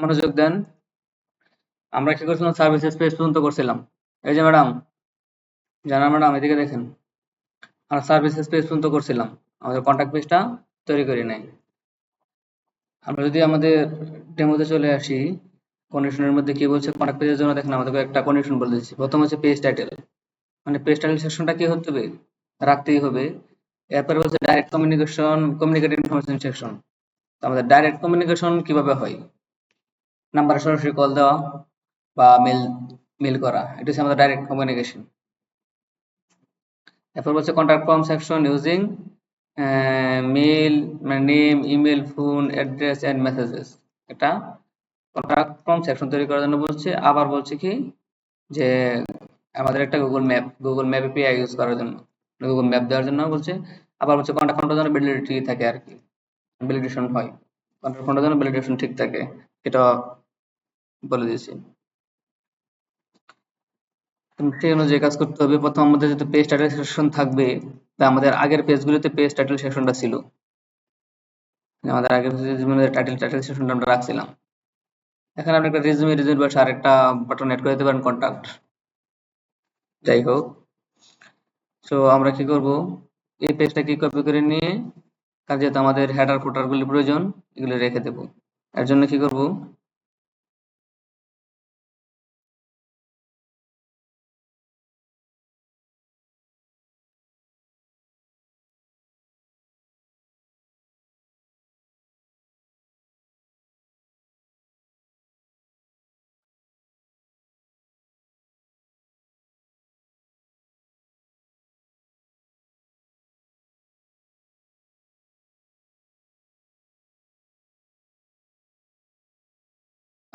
মনোযোগ দেন। আমরা কি করছিলাম, সার্ভিসেস পেজ পর্যন্ত করছিলাম। এই যে ম্যাডাম, জানা ম্যাডাম এদিকে দেখেন, আমরা সার্ভিসেস পেজ পর্যন্ত করছিলাম, আমাদের কন্ট্যাক্ট পেজটা তৈরি করি নাই। আমরা যদি আমাদের ডেমোতে চলে আসি, কন্ডিশনের মধ্যে কি বলছে, কন্ট্যাক্ট পেজের জন্য দেখেন আমাদেরকে একটা কন্ডিশন বলে দিচ্ছি। প্রথম হচ্ছে পেজ টাইটেল, মানে পেজ টাইটেল সেকশনটা কি হতে হবে, রাখতেই হবে। এরপরে বলছে ডাইরেক্ট কমিউনিকেট ইনফরমেশন সেকশন। আমাদের ডাইরেক্ট কমিউনিকেশন কিভাবে হয়, নাম্বারে সরাসরি কল দেওয়া বা মেল করা, এটা হচ্ছে আমাদের ডাইরেক্ট কমিউনিকেশন। এরপর বলছে contact form section using mail, মানে name, email, phone address and messages. এটা কন্ট্যাক্ট ফর্ম সেকশন তৈরি করার জন্য বলছে। আবার বলছে কি যে আমাদের একটা গুগল ম্যাপ এপিআই ইউজ করার জন্য, গুগল ম্যাপ দেওয়ার জন্য বলছে। আবার বলছে কন্ট্যাক্ট ফর্মটার জন্য ভ্যালিডিটি থাকে আর কি, ভ্যালিডেশন হয়, কন্ট্যাক্ট ফর্মটার জন্য ভ্যালিডেশন ঠিক থাকে, এটা বলে দিয়েছি। সেই অনুযায়ী কাজ করতে হবে। প্রথম আমাদের যেহেতু পেজ টাইটেল সেকশন থাকবে, তা আমাদের আগের পেজগুলোতে পেজ টাইটেল সেকশনটা ছিল, আমাদের আগের পেজে টাইটেল সেকশনটা আমরা রাখছিলাম। এখানে আপনি একটা রেজিউমে পাশে আরেকটা বাটন এড করে দিতে পারেন, কন্টাক্ট। যাই হোক, সো আমরা কি করব, এই পেজটাকে কপি করে নিয়ে, কারণ যেহেতু আমাদের হেডার ফুটার গুলি প্রয়োজন, এগুলো রেখে দেব। এর জন্য কি করব,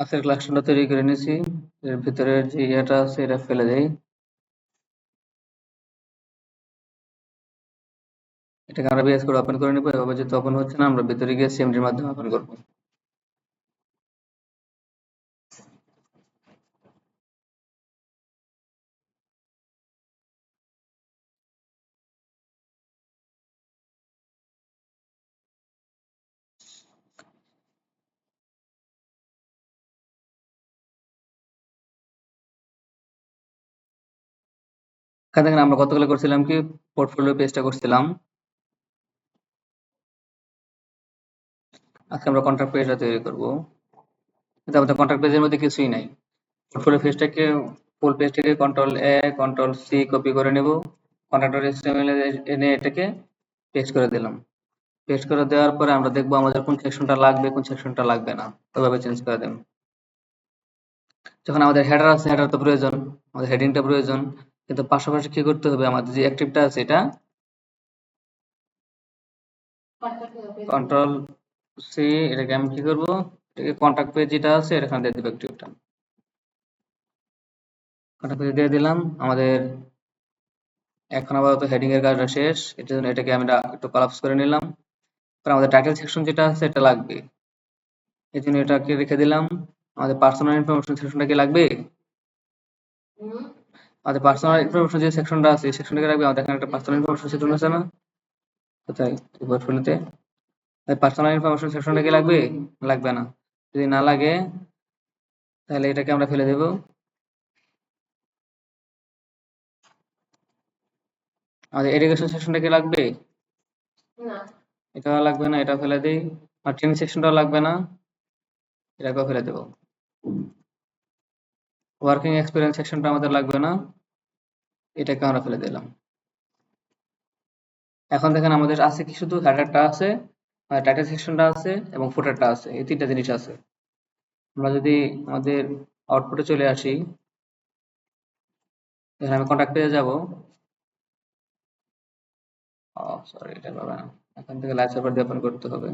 আজকের ক্লাসটা তৈরি করে নিয়েছি। এর ভিতরে যে ইয়েটা আছে এটা ফেলে দেই, এটাকে আমরা বিএস করে ওপেন করে নিব। এভাবে যেহেতু ওপেন হচ্ছে না, আমরা ভিতরে গিয়ে সিএমডির মাধ্যমে ওপেন করব। এখান থেকে আমরা কতগুলো করছিলাম, কি পোর্টফোলিও পেজটা করছিলাম। আজকে আমরা কন্ট্রাক্ট পেজটা তৈরি করব, কিন্তু আমাদের কন্ট্রাক্ট পেজের মধ্যে কিছুই নাই। পোর্টফোলিও পেজটাকে, ফুল পেজটাকে কন্ট্রোল সি কপি করে নেব, কন্ট্রাক্টর এসটিএমএল এনে এটাকে পেস্ট করে দিলাম। পেস্ট করে দেওয়ার পরে আমরা দেখবো আমাদের কোন সেকশনটা লাগবে, কোন সেকশনটা লাগবে না, ওইভাবে চেঞ্জ করে দেব। যখন আমাদের হেডার আছে, হেডার তো প্রয়োজন, আমাদের হেডিংটা প্রয়োজন, কিন্তু পাশাপাশি কি করতে হবে, আমাদের যে অ্যাক্টিভটা আছে এটা কন্ট্রোল সি, এটাকে আমি কি করবো, এটাকে কন্ট্যাক্ট পেজ যেটা আছে এখানে দিয়ে দেবো অ্যাক্টিভটা। কন্ট্যাক্ট পেজ দিয়ে দিলাম। আমাদের এখন আপাতত হেডিং এর কাজটা শেষ, এর জন্য এটাকে আমরা একটু কলাপস করে নিলাম। আমাদের টাইটেল সেকশন যেটা আছে এটা লাগবে, এই জন্য এটাকে রেখে দিলাম। আমাদের পার্সোনাল ইনফরমেশন সেকশনটা কি লাগবে, আমাদের পার্সোনাল ইনফরমেশন যে সেকশনটা আছে এই সেকশনটাকে রাখবে। আমাদের এখানে একটা পার্সোনাল ইনফরমেশন সেকশন আছে না, কোথায়, পোর্টফোলিওতে পার্সোনাল ইনফরমেশন সেকশনটা কি লাগবে, লাগবে না। যদি না লাগে তাহলে এটাকে আমরা ফেলে দেব। আমাদের এডুকেশন সেকশনটা কি লাগবে, এটা লাগবে না, এটা ফেলে দেই। আর ট্রেনিং সেকশনটাও লাগবে না, এটাকেও ফেলে দেব। ওয়ার্কিং এক্সপিরিয়েন্স সেকশনটা আমাদের লাগবে না, এটাকে আমরা ফেলে দিলাম। এখন দেখেন আমাদের আছে কি, শুধু হেডারটা আছে, টাইটেল সেকশনটা আছে এবং ফুটারটা আছে, এই তিনটা জিনিস আছে। আমরা যদি আমাদের আউটপুটে চলে আসি, এখানে আমি কন্ট্যাক্ট পেজে যাব। সরি, এটা পাবে না, এখান থেকে লাইভ সার্ভার দিয়ে ওপেন করতে হবে।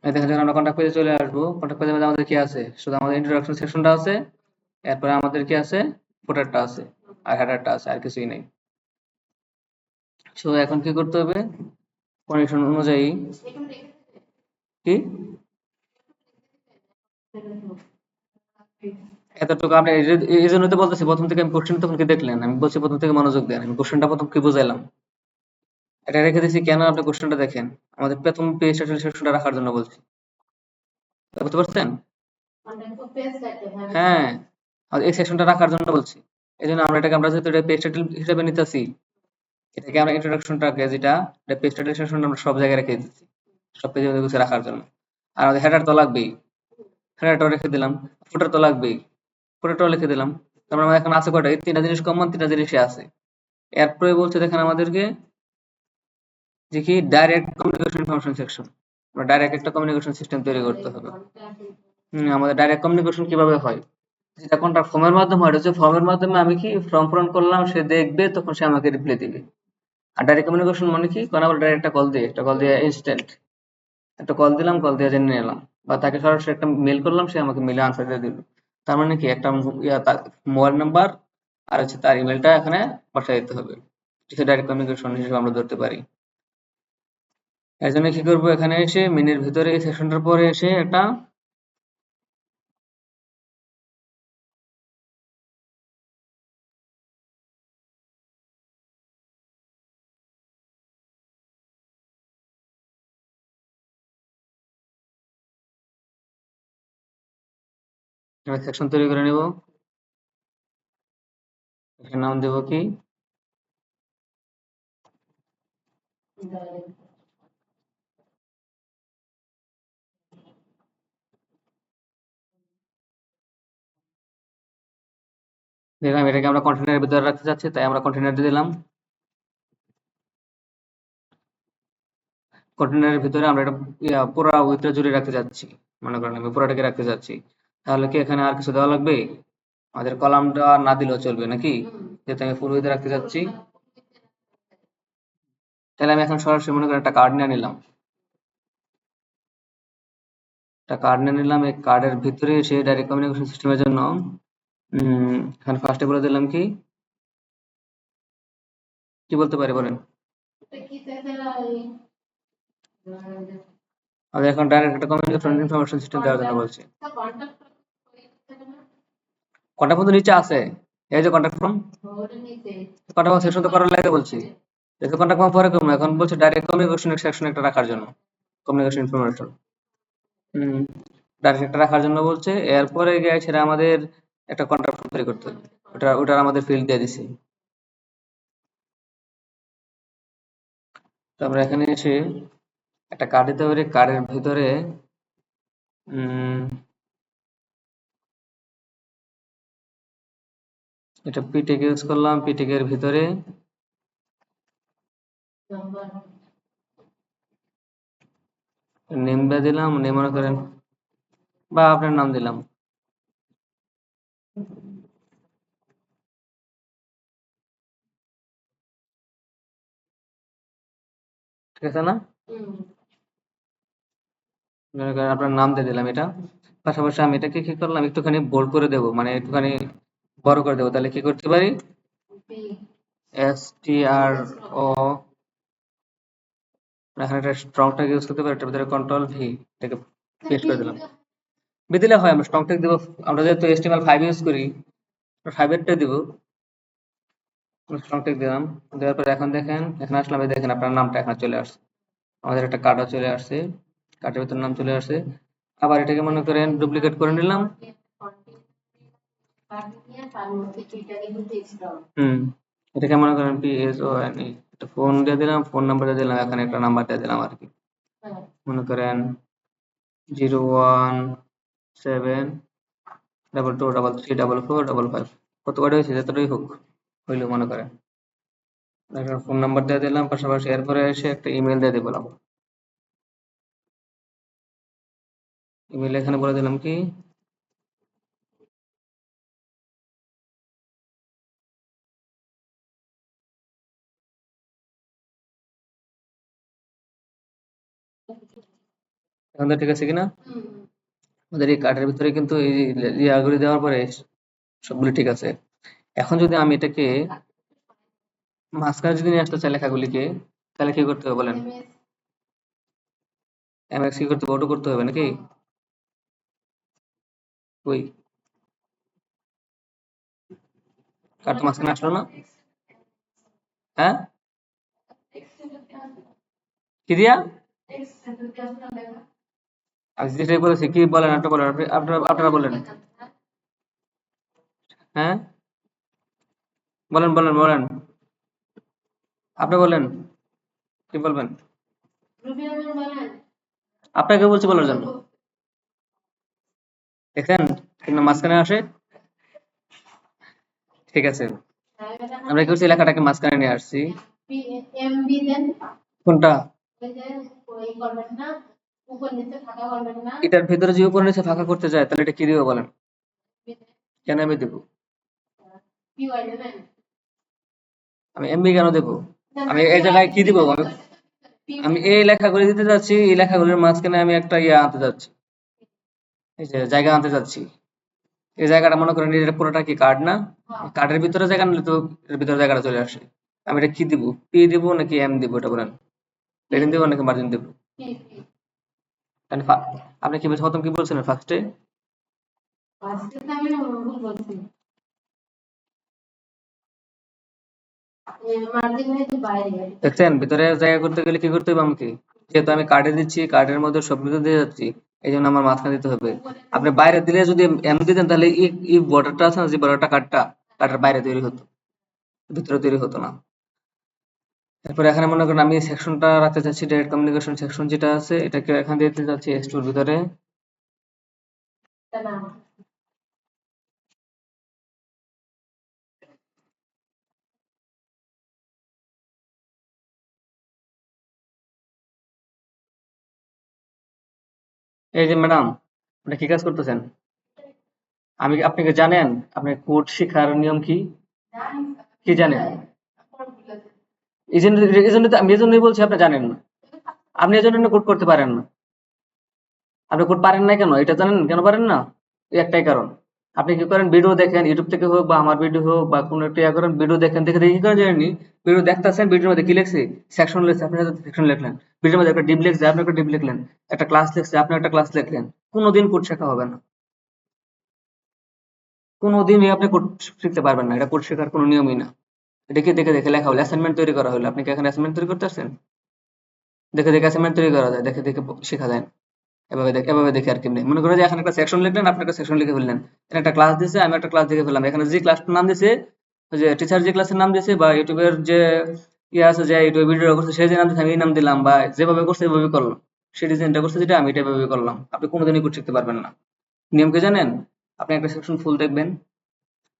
এই দেখেন, যখন আমরা কন্ট্যাক্ট পেজে চলে আসবো, কন্ট্যাক্ট পেজের মধ্যে আমাদের কি আছে, শুধু আমাদের ইন্ট্রোডাকশন সেকশনটা আছে, এরপরে আমাদের কি আছে, ফুটারটা আছে আর হেডারটা আছে, আর কিছুই নেই। সো এখন কি করতে হবে, কন্ডিশন অনুযায়ী, কি এতটুকু আপনি এই জন্য তো বলতেছি, প্রথম থেকে আমি কোশ্চেন তখন কি দেখলেন, আমি বলছি প্রথম থেকে মনোযোগ দেন, আমি কোশ্চেনটা প্রথম কি বুঝাইলাম, এটা রেখে দিয়েছি কেন, আপনি কোশ্চেনটা দেখেন। আমাদের প্রথম পেজ টাইটেল সেকশনটা রাখার জন্য বলছি, বুঝতে পারছেন? হ্যাঁ, এই সেকশনটা রাখার জন্য বলছি। এই জন্য আমরা যেহেতু এটা পেজ টাইটেল হিসেবে নিতেছি, এটাকে আমরা ইন্ট্রোডাকশনটাকে যেটা পেজ টাইটেল সেকশন আমরা সব জায়গায় রেখে দিচ্ছি, সব পেজে গুছিয়ে রাখার জন্য। আর আমাদের হেডার তো লাগবেই, হেডারটাও রেখে দিলাম, ফুটার তো লাগবেই, ফুটারটাও লিখে দিলাম। তারপর আমাদের এখন আছে কয়টা? এই তিনটা জিনিস কমন, তিনটা জিনিসই আছে। এরপরে বলছে দেখেন আমাদেরকে যে কি ডাইরেক্ট কমিউনিকেশন ইনফরমেশন সেকশন, আমরা ডাইরেক্ট একটা কমিউনিকেশন সিস্টেম তৈরি করতে হবে। আমাদের ডাইরেক্ট কমিউনিকেশন কিভাবে হয়, যেটা কোনটা ফর্মের মাধ্যমে হয়, হচ্ছে ফর্মের মাধ্যমে আমি কি ফর্ম পূরণ করলাম, সে দেখবে, তখন সে আমাকে রিপ্লাই দিবে। আর ডাইরেক্ট কমিউনিকেশন মানে কি, কারণ আমরা ডাইরেক্ট একটা কল দিয়ে ইনস্ট্যান্ট একটা কল দিলাম, কল দিয়ে জেনে নিলাম, বা তাকে সরাসরি একটা মেল করলাম, সে আমাকে মেলে আনসার দিয়ে দিল। তার মানে কি একটা মোবাইল নাম্বার আর হচ্ছে তার ইমেলটা এখানে পাঠিয়ে দিতে হবে, যেটা ডাইরেক্ট কমিউনিকেশন হিসেবে আমরা ধরতে পারি। এর জন্য কি করবো, এখানে এসে মেনের ভিতরে এই সেকশনটার পরে এসে একটা সেকশন তৈরি করে নিব। এখানে নাম দেবো কি, দিলাম, এটাকে আমরা কন্টেনারের ভিতরে রাখতে চাচ্ছি, তাই আমরা কন্টেনার দিয়ে দিলাম। কন্টেনারের ভিতরে আমরা এটা পুরো উইথটা জুড়ে রাখতে যাচ্ছি, মনে করেন আমি পুরোটাকে রাখতে যাচ্ছি, তাহলে কি এখানে আর কিছু দেওয়া লাগবে? আমাদের কলামটা না দিলেও চলবে নাকি, যেহেতু আমি ফুল উইথে রাখতে যাচ্ছি। তাহলে আমি এখন সরাসরি মনে করেন একটা কার্ড নিয়ে নিলাম, একটা কার্ড নিয়ে নিলাম। এই কার্ডের ভিতরে এসে ডাইরেক্ট কমিউনিকেশন সিস্টেমের জন্য এখানে ফার্স্টে বলে দিলাম কি, কি বলতে পারি বলেন? আমি এখন ডাইরেক্ট একটা কমিউনিকেশন ইনফরমেশন সিস্টেম দেওয়ার জন্য বলছি। কন্টাক্ট ফর্ম তো নিচে আছে, এই যে contact form, contact form section তো করার লাগে বলছি, যেহেতু কন্টাক্ট ফর্ম পরে করবো, এখন বলছে ডাইরেক্ট কমিউনিকেশন সেকশন একটা রাখার জন্য, কমিউনিকেশন ইনফরমেশন ডাইরেক্ট একটা রাখার জন্য বলছে। এরপরে গিয়ে সেটা আমাদের একটা কন্টাক্ট ফর্ম তৈরি করতে হবে, ওটার আমাদের ফিল্ড দিয়ে দিছি। তো আমরা এখানে এসে একটা কার্ড দিতে পারি, কার্ডের ভিতরে এটা পিটেক ইউজ করলাম, পিটেকের ভিতরে নেম দিলাম, নেম মনে করেন বা আপনার নাম দিলাম, ঠিক আছে না? মনে করেন আপনার নাম দিয়ে দিলাম এটা। পাশাপাশি আমি এটাকে কি করলাম, একটুখানি বোল্ড করে দেবো, মানে একটুখানি বড় করে দেবো, তাহলে কি করতে পারি, STRO, এখানে একটা স্ট্রং ট্যাগ ইউজ করতে পারি, এটার ভিতরে কন্ট্রোল ভি, এটাকে পেস্ট করে দিলাম। ভি দিলে হয়, আমরা স্ট্রং ট্যাগ দেবো, আমরা যেহেতু HTML5 ইউজ করি, 5 এরটা দিব, স্ট্রং ট্যাগ দিলাম। দেওয়ার পরে এখন দেখেন, এখানে আসলাম, এই দেখেন আপনার নামটা এখানে চলে আসছে, আমাদের একটা কার্ডও চলে আসছে, কার্ডের ভিতরে নাম চলে আসছে। আবার এটাকে মনে করেন ডুপ্লিকেট করে নিলাম, এটাকে মনে করেন PSONE, একটা ফোন দিয়ে দিলাম, ফোন নাম্বার দিয়ে দিলাম, এখানে একটা নাম্বার দিয়ে দিলাম আর কি, মনে করেন 01722334455, কত কটা হয়েছে, যতটাই হোক হইলো মনে করেন। একটা ফোন নাম্বার দিয়ে দিলাম, পাশাপাশি এরপরে এসে একটা ইমেল দিয়ে দিলাম, ইমেল এখানে বলে দিলাম কি, এখন তো ঠিক আছে কিনা? আমাদের এই কার্ডের ভিতরে কিন্তু এই ইয়াগুলি দেওয়ার পরে সবগুলি ঠিক আছে। এখন যদি আমি এটাকে মাঝখানে যদি নিয়ে আসতে চাই লেখাগুলিকে, তাহলে কি করতে হবে বলেন? MX কি করতে হবে, অটো করতে হবে নাকি? ওই কার্ড তো মাঝখানে আসলো না, হ্যাঁ কি দিয়া? আমি যেটাই বলেছি কি বলেন, আপনি বলেন, আপনারা বলেন। হ্যাঁ, বলেন বলেন বলেন, আপনি বলেন কি বলবেন। আপনাকে বলছি বলার জন্য, দেখেন কিন্তু মাঝখানে আসে। ঠিক আছে, আমরা কি করছি, লেখাটাকে মাঝখানে নিয়ে আসছি। কোনটা? এটার ভিতরে যে উপর নিচে ফাঁকা করতে যায়, তাহলে এটা কি দিবে বলেন? কেন আমি দেবো? আমি এমবি কেন দেবো? আমি এই জায়গায় কি দিব? আমি এই লেখাগুলি দিতে যাচ্ছি, এই লেখাগুলির মাঝখানে আমি একটা ইয়ে আনতে যাচ্ছি, এই যে জায়গা আনতে যাচ্ছি। এই জায়গাটা মনে করেন এটা পুরোটা কি কার্ড না? কার্ডের ভিতরে জায়গা নিলে তো এর ভিতরে জায়গাটা চলে আসে। আমি এটা কি দিব? পি দিব নাকি এম দিব, এটা বলেন। প্লেন দিব নাকি মার্জিন দিব? তাহলে আপনি কি বলছেন, প্রথম কি বলছিলেন ফার্স্টে? দেখছেন ভিতরে জায়গা করতে গেলে কি করতে হবে আমাকে? যেহেতু আমি কার্ডে দিচ্ছি, কার্ডের মধ্যে সবকিছু দিয়ে যাচ্ছি, এই জন্য আমার মাঝখানে দিতে হবে। আপনি বাইরে দিলে যদি এম দিতেন, তাহলে এই বর্ডারটা আছে না, যে বর্ডারটা কার্ডের বাইরে তৈরি হতো, ভিতরে তৈরি হতো না। তারপরে এখানে মনে করেন আমি সেকশনটা রাখতে চাচ্ছি, ডাইরেক্ট কমিউনিকেশন সেকশন যেটা আছে, এটাকে এখান দিয়ে দিতে চাচ্ছি এস2 ভিতরে। এই যে ম্যাডাম, আপনি কি কাজ করতেছেন? আপনি কি জানেন আপনি কোড শেখার নিয়ম কি? কি জানেন? এই জন্য তো আমি এজন্যই বলছি আপনি জানেন না। আপনি এজন্য কোড করতে পারেন না। আপনি কোড পারেন না কেন? এটা জানেন কেন পারেন না? এই একটাই কারণ। আপনি কি করেন, ভিডিও দেখেন, ইউটিউব থেকে হোক বা আমার ভিডিও হোক বা কোনো একটা ইয়া করেন, ভিডিও দেখেন, দেখে দেখে কি করেন জানেননি? ভিডিও দেখতেছেন, ভিডিওর মধ্যে কি লিখছে? সেকশন লিখছে, আপনি হয়তো সেকশন লিখলেন। ভিডিওর মধ্যে একটা ডিপ লিখছে, আপনি একটা ডিপ লিখলেন। একটা ক্লাস লিখছে, আপনি একটা ক্লাস লিখলেন। কোনোদিন কোড শেখা হবে না। কোনোদিনই আপনি কোড শিখতে পারবেন না। এটা কোড শেখার কোনো নিয়মই না। এটা কি দেখে দেখে লেখা হলো, অ্যাসাইনমেন্ট তৈরি করা হলো। আপনি কি এখন অ্যাসাইনমেন্ট তৈরি করতেছেন? দেখে দেখে অ্যাসাইনমেন্ট তৈরি করা যায়, দেখে দেখে শেখা যায় না। এভাবে দেখে আর কেমনি মনে করেন যে এখন একটা সেকশন লিখলেন, আপনি একটা সেকশন লিখে ফেললেন। এখানে একটা ক্লাস দিছে, আমি একটা ক্লাস লিখে ফেললাম। এখানে যে ক্লাসটার নাম দিছে, ওই যে টিচার যে ক্লাসের নাম দিছে, বা ইউটিউবের যে ইয়ে আছে, যে ইউটিউবে ভিডিও করছে, সে যে নাম দিছে আমি এই নাম দিলাম, বা যেভাবে করছে এভাবে করলাম। সে ডিজাইনটা করছে যেটা, আমি এটা এভাবে করলাম। আপনি কোনোদিনই কোড শিখতে পারবেন না। নিয়ম কি জানেন? আপনি একটা সেকশন ফুল দেখবেন,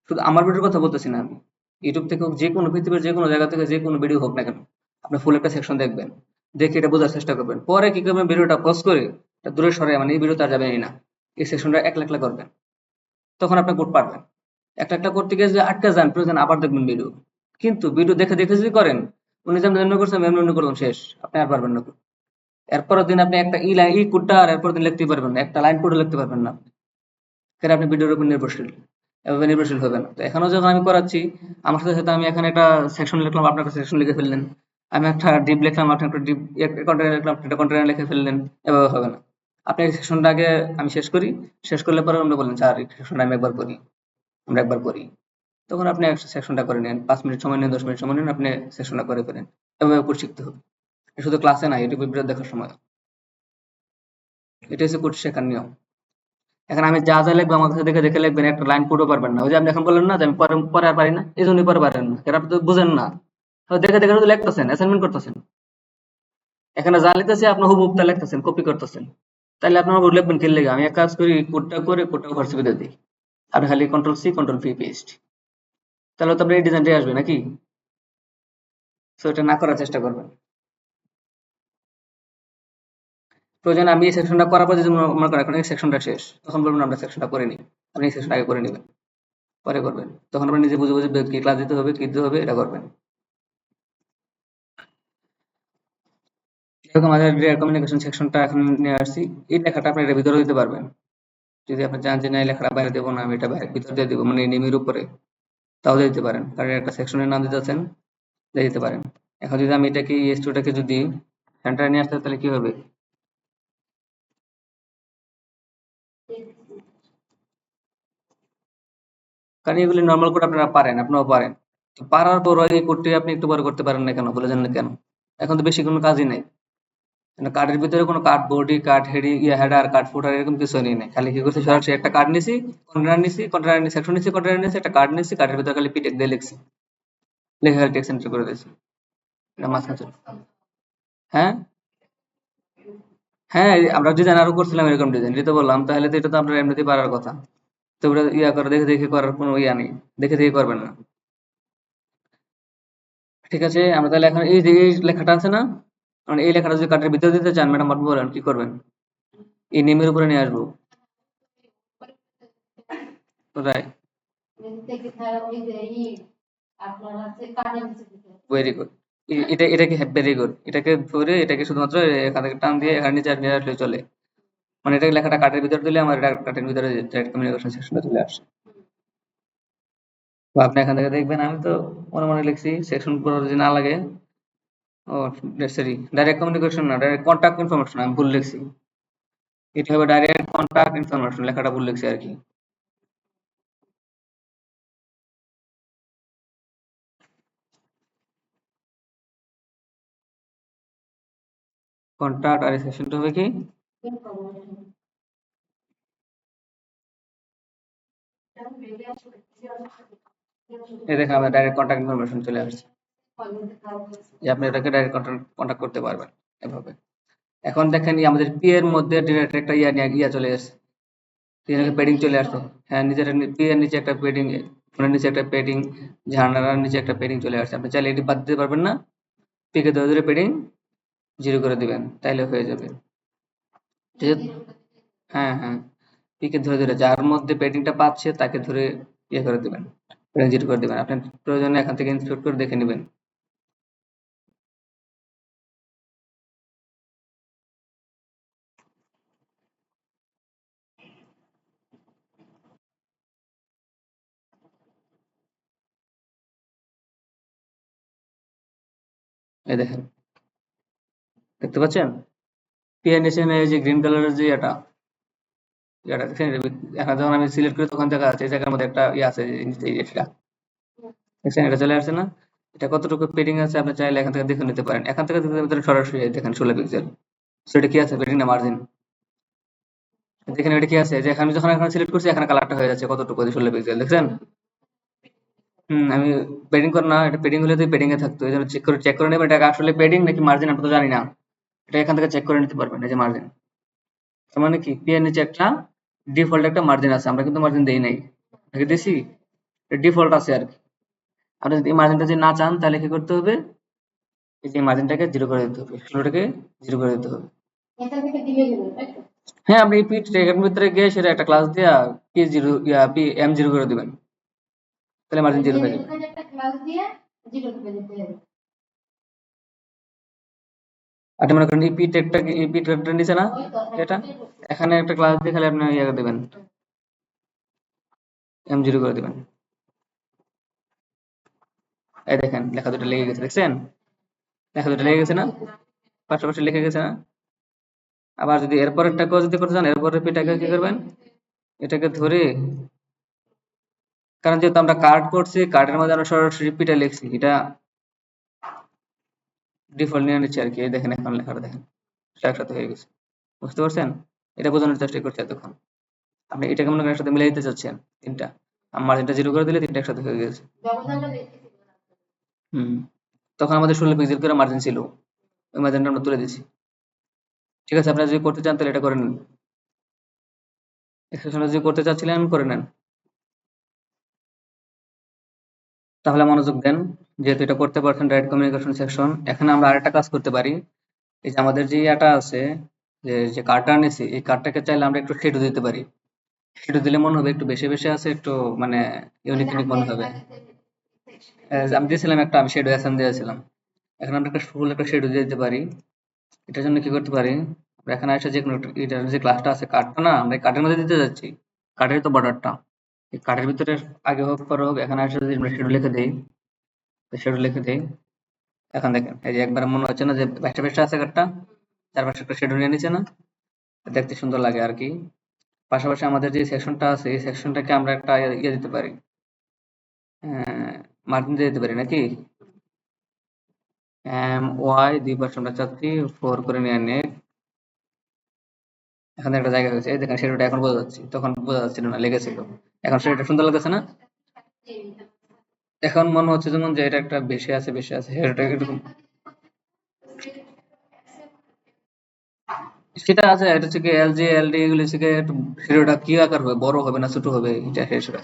শুধু আমার ভিডিওর কথা বলতেছি না আমি, ইউটিউব থেকে হোক, যে কোনো পৃথিবীর যে কোনো জায়গা থেকে যে কোনো ভিডিও হোক না কেন, আপনি ফুল একটা সেকশন দেখবেন, দেখে এটা বোঝার চেষ্টা করবেন। পরে কি করবেন, ভিডিওটা পজ করে এটা দূরে সরে, মানে এই ভিডিওতে আর যাবেনই না, এই সেকশনটা একলা একলা করবেন। তখন আপনি কোড পারবেন। একটা একটা করতে গিয়ে যদি আটকে যান, প্রয়োজন আবার দেখবেন ভিডিও। কিন্তু ভিডিও দেখে দেখে যদি করেন, উনি যেমন এমনি করছেন এমনি এমনি করলাম, শেষ, আপনি আর পারবেন না। এরপরের দিন আপনি একটা ই কোডটা আর এরপর দিন লিখতেই পারবেন না, একটা লাইন কোডও লিখতে পারবেন না। কারণ আপনি ভিডিওর উপর নির্ভরশীল, এভাবে নির্ভরশীল হবে না। তো এখানেও যখন আমি করাচ্ছি, আমার সাথে সাথে আমি এখানে একটা সেকশন লিখলাম, আপনার একটা সেকশন লিখে ফেললেন। আমি একটা ডিপ লিখলাম, আপনি একটা ডিপ কন্টেনার লিখলাম, একটা কন্টেনার লিখে ফেললেন। এভাবে হবে না। আপনি এই সেকশনটা আগে আমি শেষ করি, শেষ করলে পরে আমরা বললেন স্যার এই সেকশনটা আমি একবার করি, আমরা একবার করি। তখন আপনি সেকশনটা করে নেন, 5 মিনিট সময় নেন, 10 মিনিট সময় নেন, আপনি সেকশনটা করে ফেলেন। এভাবে কোড শিখতে হবে। এটা শুধু ক্লাসে না, ইউটিউবে ভিডিও দেখার সময়। এটা হচ্ছে কোড শেখার নিয়ম। এখন আমি যা যা লিখবো আমার কাছে দেখে দেখে লিখবেন, একটা লাইন পুরো পারবেন না। ওই যে আপনি এখন বললেন না যে আমি পরে পরে আর পারি না, এই জন্যই পরে পারেন না, কারণ আপনি তো বুঝেন না। তো দেখে দেখে শুধু লিখতেছেন, অ্যাসাইনমেন্ট করতেছেন। এখানে যা লিখতেছি আপনি হুবহুব তা লিখতেছেন, কপি করতেছেন। তাহলে আপনার লিখবেন কি লিখে? আমি এক কাজ করি, কোডটা করে কোডটা ভার্সিপিতে দিই। আপনি খালি control C control V paste, তাহলে তো আপনার এই ডিজাইনটাই আসবে নাকি? সো এটা না করার চেষ্টা করবেন। প্রয়োজনে আমি এই সেকশনটা করার পর যদি মনে করেন এখন এই সেকশনটা শেষ, তখন বলবেন আমরা সেকশনটা করে নিই। আপনি এই সেকশনটা আগে করে নেবেন, পরে করবেন। তখন আপনি নিজে বুঝে বুঝে কি ক্লাস দিতে হবে, কি দিতে হবে, এটা করবেন। এরকম আমাদের কমিউনিকেশন সেকশনটা এখন নিয়ে আসছি। এই লেখাটা আপনি এটার ভিতরে দিতে পারবেন। যদি আপনি চান যে না, এই লেখাটা বাইরে দেবো না, আমি এটা ভিতর দিয়ে দেবো, মানে নেমের উপরে, তাহলে দিতে পারেন। কারণ একটা সেকশনের নাম দিতে চাচ্ছেন, দিয়ে দিতে পারেন। এখন যদি আমি এটাকে ES2টাকে যদি সেন্টারে নিয়ে আসতে, তাহলে কি হবে? কারণ এগুলি নর্মাল কোড আপনারা পারেন, আপনিও পারেন। তো পারার পর এই কোডটি আপনি একটু পরে করতে পারেন না কেন, বলে জানেন না কেন? এখন তো বেশি কোনো কাজই নাই। কার্ডের ভিতরে কোনো card body, card heading, header, card footer এরকম কিছু নেই নাই। খালি কি করছি, সরাসরি একটা কার্ড নিছি, কন্টেনার নিছি, সেকশন নিছি, কন্টেনার নিছি, একটা কার্ড নিছি, কার্ডের ভিতরে খালি পিটেক দিয়ে লিখছি, লিখে খালি টেক্সট এন্ট্রি করে দিয়েছি। এটা মাঝখানে চলে। হ্যাঁ হ্যাঁ, আমরা ডিজাইন আরো করছিলাম এরকম ডিজাইন, যেটা বললাম। তাহলে তো এটা তো আপনার এমনিতেই পারার কথা। তো ওটা করে দেখে দেখে করার কোনো নেই, দেখে দেখে করবেন না। ঠিক আছে, আমরা তাহলে এখন এই যে এই লেখাটা আছে না, মানে এই লেখাটা যদি কার্ডের ভিতরে দিতে চান, ম্যাডাম আপনি বলেন কি করবেন? এই নেমের উপরে নিয়ে আসবো। কোথায়? Very good. এটাকে ভেরি গুড, এটাকে ধরে এটাকে শুধুমাত্র এখান থেকে টান দিয়ে এখানে নিচে নিয়ে আসলে চলে। মানে এটা লেখাটা কার্ডের ভিতরে দিলে আমার এটা কার্ডের ভিতরে ডাইরেক্ট কমিউনিকেশন সেকশনে চলে আসে। বা আপনি এখান থেকে দেখবেন, আমি তো মনে মনে লিখছি সেকশন পুরো যদি না লাগে। ও সরি, ডাইরেক্ট কমিউনিকেশন না, ডাইরেক্ট কন্টাক্ট ইনফরমেশন, আমি ভুল লিখছি। এটা হবে ডাইরেক্ট কন্টাক্ট ইনফরমেশন, লেখাটা ভুল লিখছি আর কি। কন্টাক্ট আর সেকশনটা হবে কি? এই দেখেন আমাদের ডাইরেক্ট কন্টাক্ট ইনফরমেশন চলে আসছে, যে আপনি এটাকে ডাইরেক্ট কন্টাক্ট করতে পারবেন এভাবে। এখন দেখেন আমাদের পি এর মধ্যে ডিরেক্ট একটা ইয়া চলে আসছে, পেডিং চলে আসছে। হ্যাঁ, নিচের পি এর নিচে একটা পেডিং, ফোনের নিচে একটা পেডিং, ঝান্ডার নিচে একটা পেডিং চলে আসছে। আপনি চাইলে এটি বাদ দিতে পারবেন না, পি কে ধরে ধরে পেডিং জিরো করে দিবেন, তাইলে হয়ে যাবে। হ্যাঁ হ্যাঁ, পি কে ধরে ধরে যার মধ্যে পেডিংটা পাচ্ছে তাকে ধরে ইয়ে করে দিবেন, পেডিং জিরো করে দিবেন। আপনি প্রয়োজনে এখান থেকে ইনস্টিটিউট করে দেখে নেবেন। এই দেখেন, দেখতে পাচ্ছেন পি এর নিচে এই যে গ্রিন কালারের যে এটা দেখছেন, এখন যখন আমি সিলেক্ট করি তখন দেখা যাচ্ছে এই জায়গার মধ্যে একটা ইয়ে আছে, এটা দেখছেন, এটা চলে আসছে না? এটা কতটুকু পেডিং আছে আপনি চাইলে এখান থেকে দেখে নিতে পারেন। এখান থেকে দেখতে পারেন সরাসরি, এই দেখেন 16 পিক্সেল। সেটা কি আছে, পেডিং না মার্জিন? দেখেন এটা কি আছে, যে আমি যখন এখানে সিলেক্ট করছি এখানে কালারটা হয়ে যাচ্ছে কতটুকু, 16 পিক্সেল, দেখছেন? আমি পেডিং করে না, এটা পেডিং হলে তো পেডিং এ থাকতো, এই জন্য চেক করে নেবেন এটা আসলে পেডিং নাকি মার্জিন, আমরা তো জানি না। এটা এখান থেকে চেক করে নিতে পারবেন, এই যে মার্জিন। তার মানে কি, পি এর নিচে একটা ডিফল্ট একটা মার্জিন আছে, আমরা কিন্তু মার্জিন দেই নাই, নাকি দিছি? ডিফল্ট আছে আর কি। আপনি যদি এই মার্জিনটা যদি না চান তাহলে কি করতে হবে, এই যে মার্জিনটাকে জিরো করে দিতে হবে, ফ্লোটাকে জিরো করে দিতে হবে। হ্যাঁ, আপনি পি ট্র্যাকের ভিতরে গিয়ে সেটা একটা ক্লাস দিয়া P zero P M zero করে দিবেন, তাহলে মার্জিন জিরো হয়ে যাবে। আপনি মনে করেন এই পি ট্র্যাকটা নিচে না, এটা এখানে একটা ক্লাস দিয়ে খালি আপনি ইয়ে দেবেন, এম জিরো করে দিবেন। এই দেখেন লেখা দুটো লেগে গেছে, দেখছেন? লেখা দুটো লেগে গেছে না, পাশাপাশি লিখে গেছে না? আবার যদি এরপরেরটাকেও যদি করতে চান, এরপরের পিটাকে কি করবেন, এটাকে ধরে, কারণ যেহেতু আমরা কার্ড করছি, কার্ডের মধ্যে আমরা সরাসরি পিটা লিখছি, এটা ডিফল্ট নিয়ে নিচ্ছে আর কি। এই দেখেন এখন লেখাটা দেখেন, সেটা একসাথে হয়ে গেছে, বুঝতে পারছেন? এটা বোঝানোর চেষ্টা করছি এতক্ষণ। আপনি এটাকে মনে করেন একসাথে মিলাই দিতে চাচ্ছেন তিনটা, আমার এটা জিরো করে দিলে তিনটা একসাথে হয়ে গেছে। হুম, তখন আমাদের 16 পিক্সেল করে মার্জিন ছিল, ওই মার্জিনটা আমরা তুলে দিচ্ছি। ঠিক আছে, আপনারা যদি করতে চান তাহলে এটা করে নেন, এক্সেপশন যদি করতে চাচ্ছিলেন করে নেন। তাহলে মনোযোগ দেন, যেহেতু এটা করতে পারছেন ডাইরেক্ট কমিউনিকেশন সেকশন। এখানে আমরা আরেকটা কাজ করতে পারি, এই যে আমাদের যে ইয়াটা আছে, যে কার্ডটা নিছি, এই কার্ডটাকে চাইলে আমরা একটু শেডো দিতে পারি। শেডো দিলে মনে হবে একটু বেশি বেশি আছে, একটু মানে ইউনিক ইউনিক মনে হবে। আমি দিয়েছিলাম একটা, আমি শেডো অ্যাসাইন দিয়েছিলাম। এখন আমরা একটা ফুল একটা শেডো দিয়ে দিতে পারি। এটার জন্য কি করতে পারি, আমরা এখানে এসে যে কোনো এটার যে ক্লাসটা আছে, কার্ডটা না আমরা কার্ডের মধ্যে দিতে যাচ্ছি, কার্ডের তো বর্ডারটা এই কার্ডের ভিতরে আগে হোক পরে হোক, এখানে এসে যদি আমরা শেডো লিখে দিই, শেডো লিখে দিই, এখন দেখেন এই যে একবার মনে হচ্ছে না যে বেস্টা বেস্টা আছে কার্ডটা, চারপাশে একটা শেডো নিয়ে নিচ্ছে না, দেখতে সুন্দর লাগে আর কি। পাশাপাশি আমাদের যে সেকশনটা আছে এই সেকশনটাকে আমরা একটা ইয়ে দিতে পারি, মার্জিন দিয়ে দিতে পারি নাকি? ওয়াই 2 আমরা চাচ্ছি 4 করে নিয়ে নেট। এখানে একটা জায়গা হয়েছে, এই দেখেন শেডোটা এখন বোঝা যাচ্ছে, তখন বোঝা যাচ্ছিল না, লেগেছিল। এখন শেডোটা সুন্দর লাগতেছে না? এখন মনে হচ্ছে যেমন যে এটা একটা বেশি আছে, বেশি আছে, শেডোটা এরকম। সেটা আছে, এটা হচ্ছে কি এলজি এলডি এগুলো হচ্ছে কি একটু শেডোটা কি আকার হবে, বড় হবে না ছোট হবে, এটা সেটা।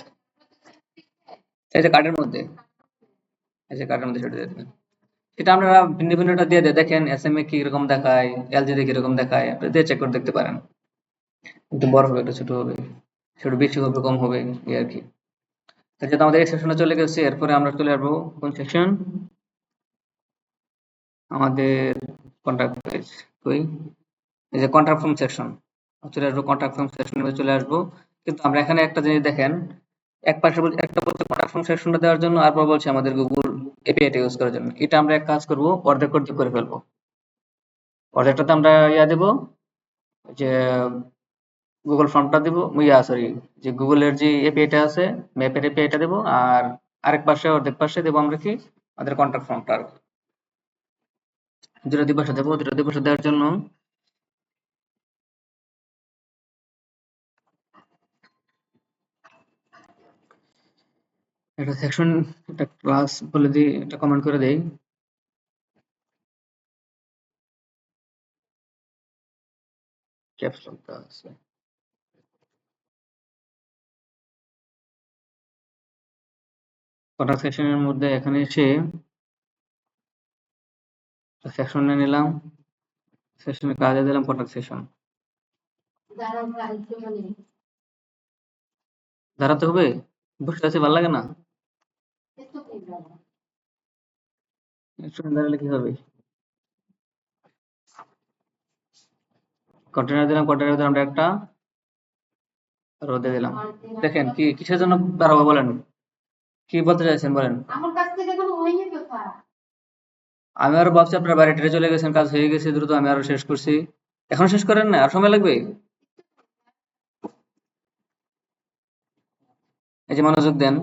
এই যে কার্ডের মধ্যে, এই যে কার্ডের মধ্যে সেটা দিয়ে দেবেন। এটা আপনারা ভিন্ন ভিন্নটা দিয়ে দেখেন, এসএমএ কি রকম দেখায়, এলজি তে কিরকম দেখায়, আপনি দিয়ে চেক করে দেখতে পারেন। একটু বড় হবে, একটু ছোট হবে, সেটা বেশি হবে, কম হবে, এই আর কি। যেহেতু আমাদের এই সেকশনে চলে গেছে, এরপরে আমরা চলে আসবো কোন সেকশন, আমাদের কন্ট্রাক্ট পেজ কই, এই যে কন্ট্রাক্ট ফর্ম সেকশন চলে আসবো। কন্ট্রাক্ট ফর্ম সেকশনে চলে আসবো, কিন্তু আমরা এখানে একটা জিনিস দেখেন, এক পাশে একটা বলছে কন্ট্রাক্ট ফর্ম সেকশনটা দেওয়ার জন্য, আর পর বলছে আমাদের গুগল এপিআইটা ইউজ করার জন্য। এটা আমরা এক কাজ করব, অর্ধেক অর্ধেক করে ফেলবো। অর্ধেকটাতে আমরা দেবো যে গুগল ফর্মটা দিব, সরি, যে গুগলের যে এপিআইটা আছে, ম্যাপের এপিআইটা দেবো, আর আরেক পাশে অর্ধেক পাশে দেবো আমরা কি আমাদের কন্ট্রাক্ট ফর্মটা। দুটো দিবসে দেবো, দুটো দিবসে দেওয়ার জন্য একটা সেকশন, একটা ক্লাস বলে দিই, একটা কমেন্ট করে দেই। ক্যাপস লকটা আছে কন্ট্রাক্ট সেকশনের মধ্যে, এখানে এসে সেকশনে নিলাম, সেকশনে কাজে দিলাম কন্ট্রাক্ট সেকশন। দাঁড়াতে হবে, বসে আছে, ভালো লাগে না, একটু দাঁড়ালে কি হবে। কন্টেনার দিলাম, কন্টেনার ভিতরে আমরা একটা রোদে দিলাম। দেখেন কি কিসের জন্য দাঁড়াবো বলেন, কি বলতে চাইছেন বলেন। আমি আরো ভাবছি আপনার বাড়ি টেরে চলে গেছেন, কাজ হয়ে গেছে দ্রুত, আমি আরো শেষ করছি। এখন শেষ করেন না, আর সময় লাগবে। এই যে মনোযোগ দেন,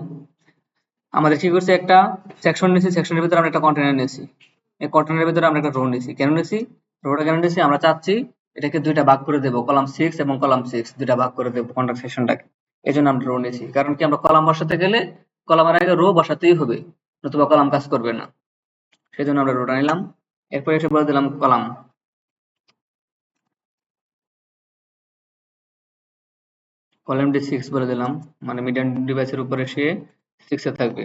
আমাদের কি করছে, একটা সেকশন নিয়েছি, সেকশনের ভিতরে আমরা একটা কন্টেনার নিয়েছি, এই কন্টেনারের ভিতরে আমরা একটা রো নিয়েছি। কেন নিয়েছি, রোটা কেন নিয়েছি, আমরা চাচ্ছি এটাকে দুইটা ভাগ করে দেবো, কলাম 6 এবং কলাম 6 দুইটা ভাগ করে দেবো কন্ট্রাক্ট সেকশনটাকে। এই জন্য আমরা রো নিয়েছি, কারণ কি আমরা কলাম বসাতে গেলে কলামের আগে রো বসাতেই হবে, নতুবা কলাম কাজ করবে না। সেই জন্য আমরা রোটা নিলাম। এরপর এসে বলে দিলাম কলাম, কলাম ডি 6 বলে দিলাম, মানে মিডিয়াম ডিভাইসের উপরে সে 6 এ থাকবে।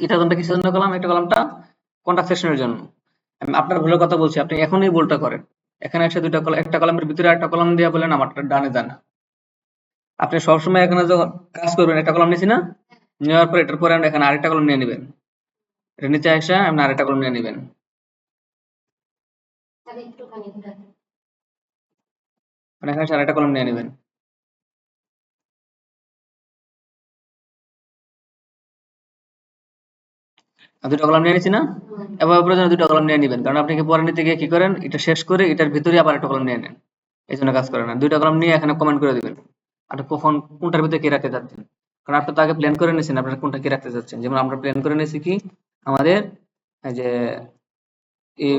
এটা আমরা কিসের জন্য করলাম, একটা কলামটা কন্ট্রাক্ট সেকশনের জন্য। আমি আপনার ভুলের কথা বলছি, আপনি এখনই ভুলটা করেন। এখানে এসে দুইটা কলাম, একটা কলামের ভিতরে একটা কলাম দিয়ে বলেন আমারটা ডানে ডানে। আপনি সবসময় এখানে যখন কাজ করবেন, একটা কলাম নিয়েছি না, নেওয়ার পর এটার পরে এখানে আরেকটা কলাম নিয়ে নেবেন, এটা নিচে এসে আপনি আরেকটা কলাম নিয়ে নেবেন, মানে এখানে এসে আরেকটা কলাম নিয়ে নেবেন। আর দুটো কলাম নিয়ে নিচ্ছি না, এবার প্রয়োজনে দুটো কলাম নিয়ে নেবেন, কারণ আপনি কি পরে নিতে গিয়ে কি করেন, এটা শেষ করে এটার ভিতরে আবার একটা কলাম নিয়ে নেন, এই জন্য কাজ করে না। দুইটা কলাম নিয়ে এখানে কমেন্ট করে দিবেন আপনি কখন কোনটার ভিতরে কি রাখতে চাচ্ছেন, কারণ আপনি তো আগে প্ল্যান করে নিয়েছেন আপনারা কোনটা কি রাখতে চাচ্ছেন। যেমন আমরা প্ল্যান করে নিয়েছি কি আমাদের এই যে এই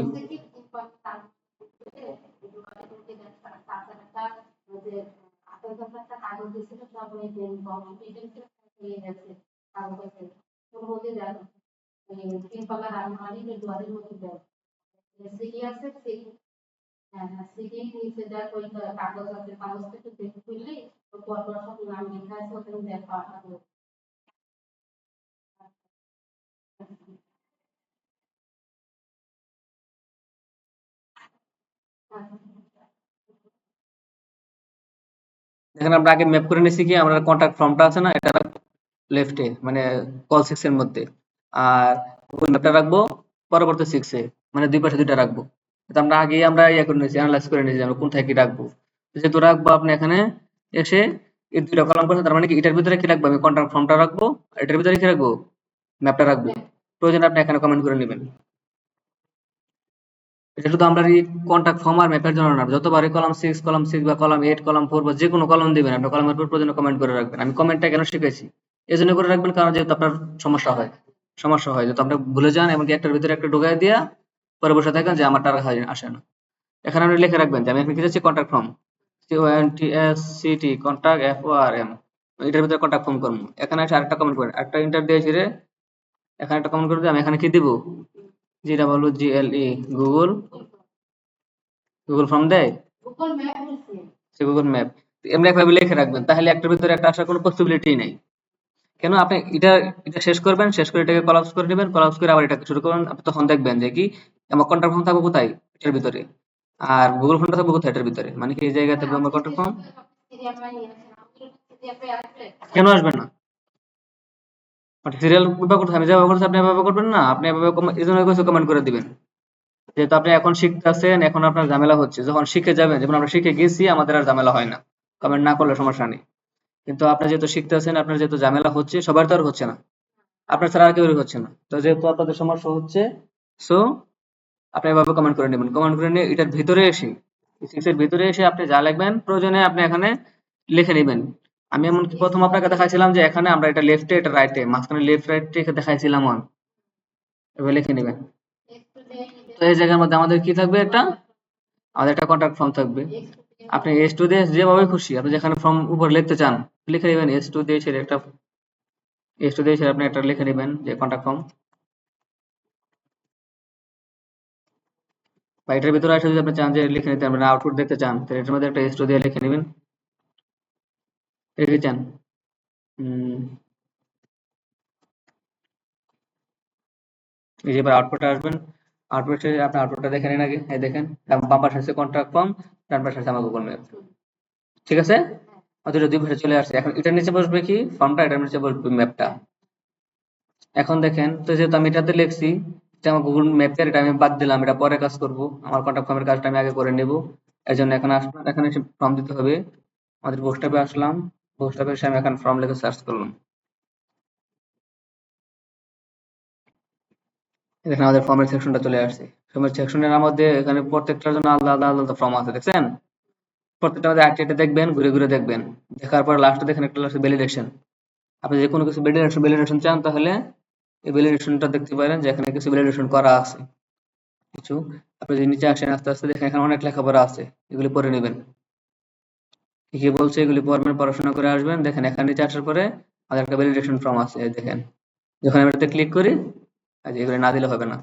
দেখেন আমরা আগে ম্যাপ করে নিয়েছি কি আমরা কন্টাক্ট ফর্মটা আছে না, এটা লেফটে মানে কল 6 এর মধ্যে, আর গুগল ম্যাপটা রাখবো পরবর্তী 6 এ, মানে দুই পাশে দুইটা রাখবো। এটা আমরা আগে আমরা ইয়া করে নিয়েছি, অ্যানালাইজ করে নিয়েছি আমরা কোনটায় কি রাখবো। যেহেতু রাখবো আপনি এখানে এসে এই দুইটা কলাম করছে, তার মানে কি এটার ভিতরে কি রাখবো, আমি কন্টাক্ট ফর্মটা রাখবো, আর এটার ভিতরে কি রাখবো, ম্যাপটা রাখবো। প্রয়োজনে আপনি এখানে কমেন্ট করে নেবেন। এটা শুধু আমরা এই কন্টাক্ট ফর্ম আর ম্যাপের জন্য না, যতবারই কলাম 6 বা কলাম 8 কলাম 4 বা যে কোনো কলাম দিবেন, আপনি কলামের উপর প্রয়োজনে কমেন্ট করে রাখবেন। আমি কমেন্টটা কেন শিখেছি, এই জন্য করে রাখবেন, কারণ যেহেতু আপনার সমস্যা হয়, সমস্যা হয়, যাতে আপনি ভুলে যান এবং একটার ভিতরে একটা ঢুকাই দিয়া পরে বসে থাকেন যে আমার টাকা আসে না। এখানে আপনি লিখে রাখবেন যে আমি এখানে কি যাচ্ছি contact form, CONTSCT contact FORM, এটার ভিতরে কন্ট্যাক্ট ফর্ম করবো। এখানে এসে আরেকটা কমেন্ট করেন, একটা ইন্টার দিয়ে ছিঁড়ে এখানে একটা কমেন্ট করে দিই, আমি এখানে কি দিব, GWGLE গুগল ফর্ম দেয়, সে গুগল ম্যাপ, এমনি একভাবে লিখে রাখবেন, তাহলে একটার ভিতরে একটা আসার কোনো পসিবিলিটি নেই। কেন আপনি এটা এটা শেষ করবেন, শেষ করে এটাকে কলাপস করে নেবেন, কলাপস করে আবার এটাকে শুরু করবেন, আপনি তখন দেখবেন যে কি আমার কন্ট্যাক্ট ফর্ম থাকবে কোথায়, এটার ভিতরে, আর গুগল ফর্মটা থাকবে কোথায়, এটার ভিতরে, মানে কি এই জায়গায় থাকবে আমার কন্ট্যাক্ট ফর্ম। কেন আসবে না, সিরিয়াল ব্যবহার করতে আমি যেভাবে করছি আপনি এভাবে করবেন না, আপনি এভাবে এই জন্য কিছু কমেন্ট করে দিবেন, যেহেতু আপনি এখন শিখতেছেন, এখন আপনার ঝামেলা হচ্ছে, যখন শিখে যাবেন, যেমন আমরা শিখে গেছি আমাদের আর ঝামেলা হয় না, কমেন্ট না করলে সমস্যা নেই। কিন্তু আপনি যেহেতু শিখতেছেন, আপনার যেহেতু ঝামেলা হচ্ছে, সবার তো আর হচ্ছে না, আপনার ছাড়া আর কেউই হচ্ছে না, তো যেহেতু আপনাদের সমস্যা হচ্ছে, সো আপনি এভাবে কমেন্ট করে নেবেন, কমেন্ট করে নিয়ে এটার ভিতরে এসে, সিক্সের ভিতরে এসে আপনি যা লিখবেন প্রয়োজনে আপনি এখানে লিখে নেবেন। আমি এমনকি প্রথম আপনাকে দেখাইছিলাম যে এখানে আমরা এটা লেফটে এটা রাইটে, মাঝখানে লেফট রাইট রেখে দেখাইছিলাম, এভাবে লিখে নেবেন। তো এই জায়গার মধ্যে আমাদের কি থাকবে, আমাদের একটা কন্ট্যাক্ট ফর্ম থাকবে, আপনি এস টু দিয়ে যেভাবে খুশি আপনি যেখানে ফর্ম উপর লিখতে চান লিখে নেবেন, এস টু দিয়ে ছেড়ে একটা এস টু দিয়ে ছেড়ে আপনি একটা লিখে নেবেন যে কন্ট্যাক্ট ফর্ম, বা এটার ভিতরে আসলে যদি আপনি চান যে লিখে নিতে পারবেন, আউটপুট দেখতে চান, তাহলে এটার মধ্যে একটা এস টু দিয়ে লিখে নেবেন, লিখে চান। এই যে এবার আউটপুটে আসবেন, আউটপুটে আপনি আউটপুটটা দেখে নিন আগে, এই দেখেন বাম পাশে আছে কন্ট্যাক্ট ফর্ম, ডান পাশে আছে আমার গুগল ম্যাপ, ঠিক আছে, আমাদের দুই পাশে চলে আসছে। এখন এটার নিচে বসবে কি ফর্মটা, এটার নিচে বসবে ম্যাপটা। এখন দেখেন, তো যেহেতু আমি এটাতে লিখছি যে আমার গুগল ম্যাপের, এটা আমি বাদ দিলাম, এটা পরে কাজ করব, আমার কন্ট্যাক্ট ফর্মের কাজটা আমি আগে করে নেব। এই জন্য এখন আসলাম, এখানে এসে ফর্ম দিতে হবে, আমাদের বুকস্টাপে আসলাম, বুকস্টাপে এসে আমি এখন ফর্ম লিখে সার্চ করলাম, এখানে আমাদের ফর্মের সেকশনটা চলে আসছে। ফর্মের সেকশনের মধ্যে এখানে প্রত্যেকটার জন্য আলাদা আলাদা আলাদা ফর্ম আছে, দেখছেন, প্রত্যেকটা মধ্যে একটা দেখবেন, ঘুরে ঘুরে দেখবেন, দেখার পর লাস্টে দেখেন একটা আছে ভ্যালিডেশন, আপনি যে কোনো কিছু ভ্যালিডেশন চান তাহলে এই ভ্যালিডেশনটা দেখতে পারেন যে এখানে কিছু ভ্যালিডেশন করা আছে কিছু। আপনি যদি নিচে আসেন আস্তে আস্তে দেখেন এখানে অনেক লেখাপড়া আছে, এগুলি পড়ে নেবেন, কি কি বলছে এগুলি পড়বেন, পড়াশোনা করে আসবেন। দেখেন এখানে নিচে আসার পরে আমাদের একটা ভ্যালিডেশন ফর্ম আছে, এই দেখেন, যখন আমি এটাতে ক্লিক করি, আজ এগুলি না দিলে হবে না,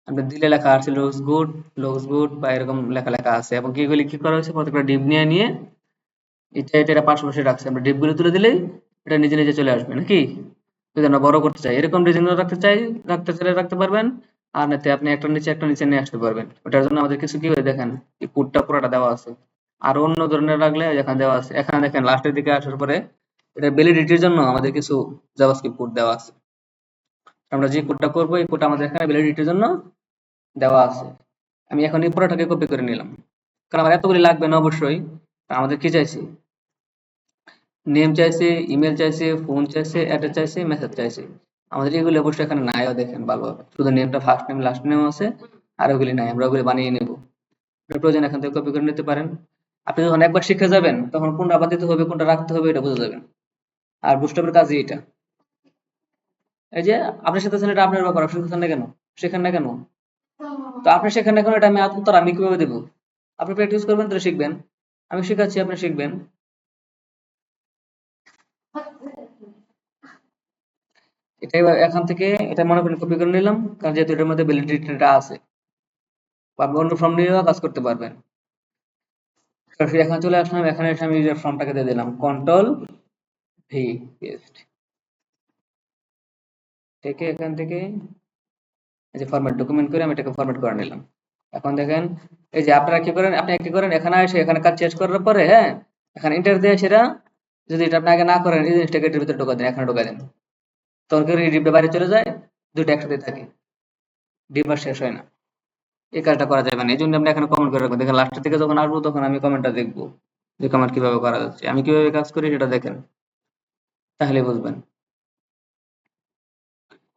আপনি দিলে লেখা আছে লুকস গুড বা এরকম লেখা লেখা আছে, এবং কি এগুলি কি করা হয়েছে প্রত্যেকটা ডিপ নিয়ে নিয়ে এটা এটা এটা পাশাপাশি রাখছে, আমরা ডিপগুলো তুলে দিলেই এটা নিজে নিজে চলে আসবে নাকি। যদি আমরা বড় করতে চাই, এরকম ডিজাইন রাখতে চাইলে রাখতে পারবেন, আর নাতে আপনি একটা নিচে নিয়ে আসতে পারবেন। ওটার জন্য আমাদের কিছু কি হয় দেখেন, এই কোডটা পুরোটা দেওয়া আছে, আর অন্য ধরনের রাখলে এখানে দেওয়া আছে, এখানে দেখেন লাস্টের দিকে আসার পরে এটা ভ্যালিডিটির জন্য আমাদের কিছু জাভাস্ক্রিপ্ট কোড দেওয়া আছে, আমরা যে কোডটা করবো এই কোডটা আমাদের এখানে ভ্যালিডিটির জন্য দেওয়া আছে। আমি এখন এই পুরোটাকে কপি করে নিলাম, কারণ আমার এতগুলি লাগবে না অবশ্যই। আমাদের কি চাইছি, নেম চাইছে, ইমেল চাইছে, ফোন চাইছে, অ্যাড্রেস চাইছে, মেসেজ চাইছে, আমাদের এগুলি অবশ্যই এখানে নাইও, দেখেন ভালোভাবে শুধু নেমটা ফার্স্ট নেম লাস্ট নেম আছে, আর ওগুলি নাই, আমরা ওগুলি বানিয়ে নেব, প্রয়োজন এখান থেকে কপি করে নিতে পারেন। আপনি যখন একবার শিখে যাবেন তখন কোনটা বাদ দিতে হবে কোনটা রাখতে হবে এটা বুঝে যাবেন। আর বুস্টাপের কাজই এটা, এই যে আপনি শিখতেছেন এটা আপনার ব্যাপার, আপনি শিখতেছেন না কেন, শেখেন না কেন, তো আপনি শেখেন না কেন, এটা আমি উত্তর আমি কিভাবে দেবো, আপনি প্র্যাকটিস করবেন তাহলে শিখবেন, আমি শেখাচ্ছি আপনি শিখবেন। এটাই এখান থেকে এটা মনে করেন কপি করে নিলাম, কারণ যেহেতু এটার মধ্যে ভ্যালিডিটিটা আছে, আপনি অন্য ফর্ম নিয়েও কাজ করতে পারবেন। সরাসরি এখানে চলে আসলাম, এখানে এসে আমি ইউজার ফর্মটাকে দিয়ে দিলাম কন্ট্রোল ভি পেস্ট, থেকে এখান থেকে এই যে ফরম্যাট ডকুমেন্ট করে আমি এটাকে ফরম্যাট করে নিলাম। এখন দেখেন এই যে আপনারা কি করেন, আপনি কি করেন এখানে এসে এখানে কাজ শেষ করার পরে, হ্যাঁ, এখানে এন্টার দিয়ে সেটা যদি এটা আপনি আগে না করেন, এই জিনিসটাকে এটার ভিতরে ঢোকা দেন, এখানে ঢোকা দেন, তখন কি ডিপটা বাইরে চলে যায়, দুটো একসাথে থাকে, ডিপ আর শেষ হয় না, এই কাজটা করা যাবে না। এই জন্য আপনি এখানে কমেন্ট করে রাখবেন, দেখেন লাস্টের দিকে যখন আসবো তখন আমি কমেন্টটা দেখবো যে কমেন্ট কিভাবে করা যাচ্ছে, আমি কিভাবে কাজ করি সেটা দেখেন, তাহলে বুঝবেন।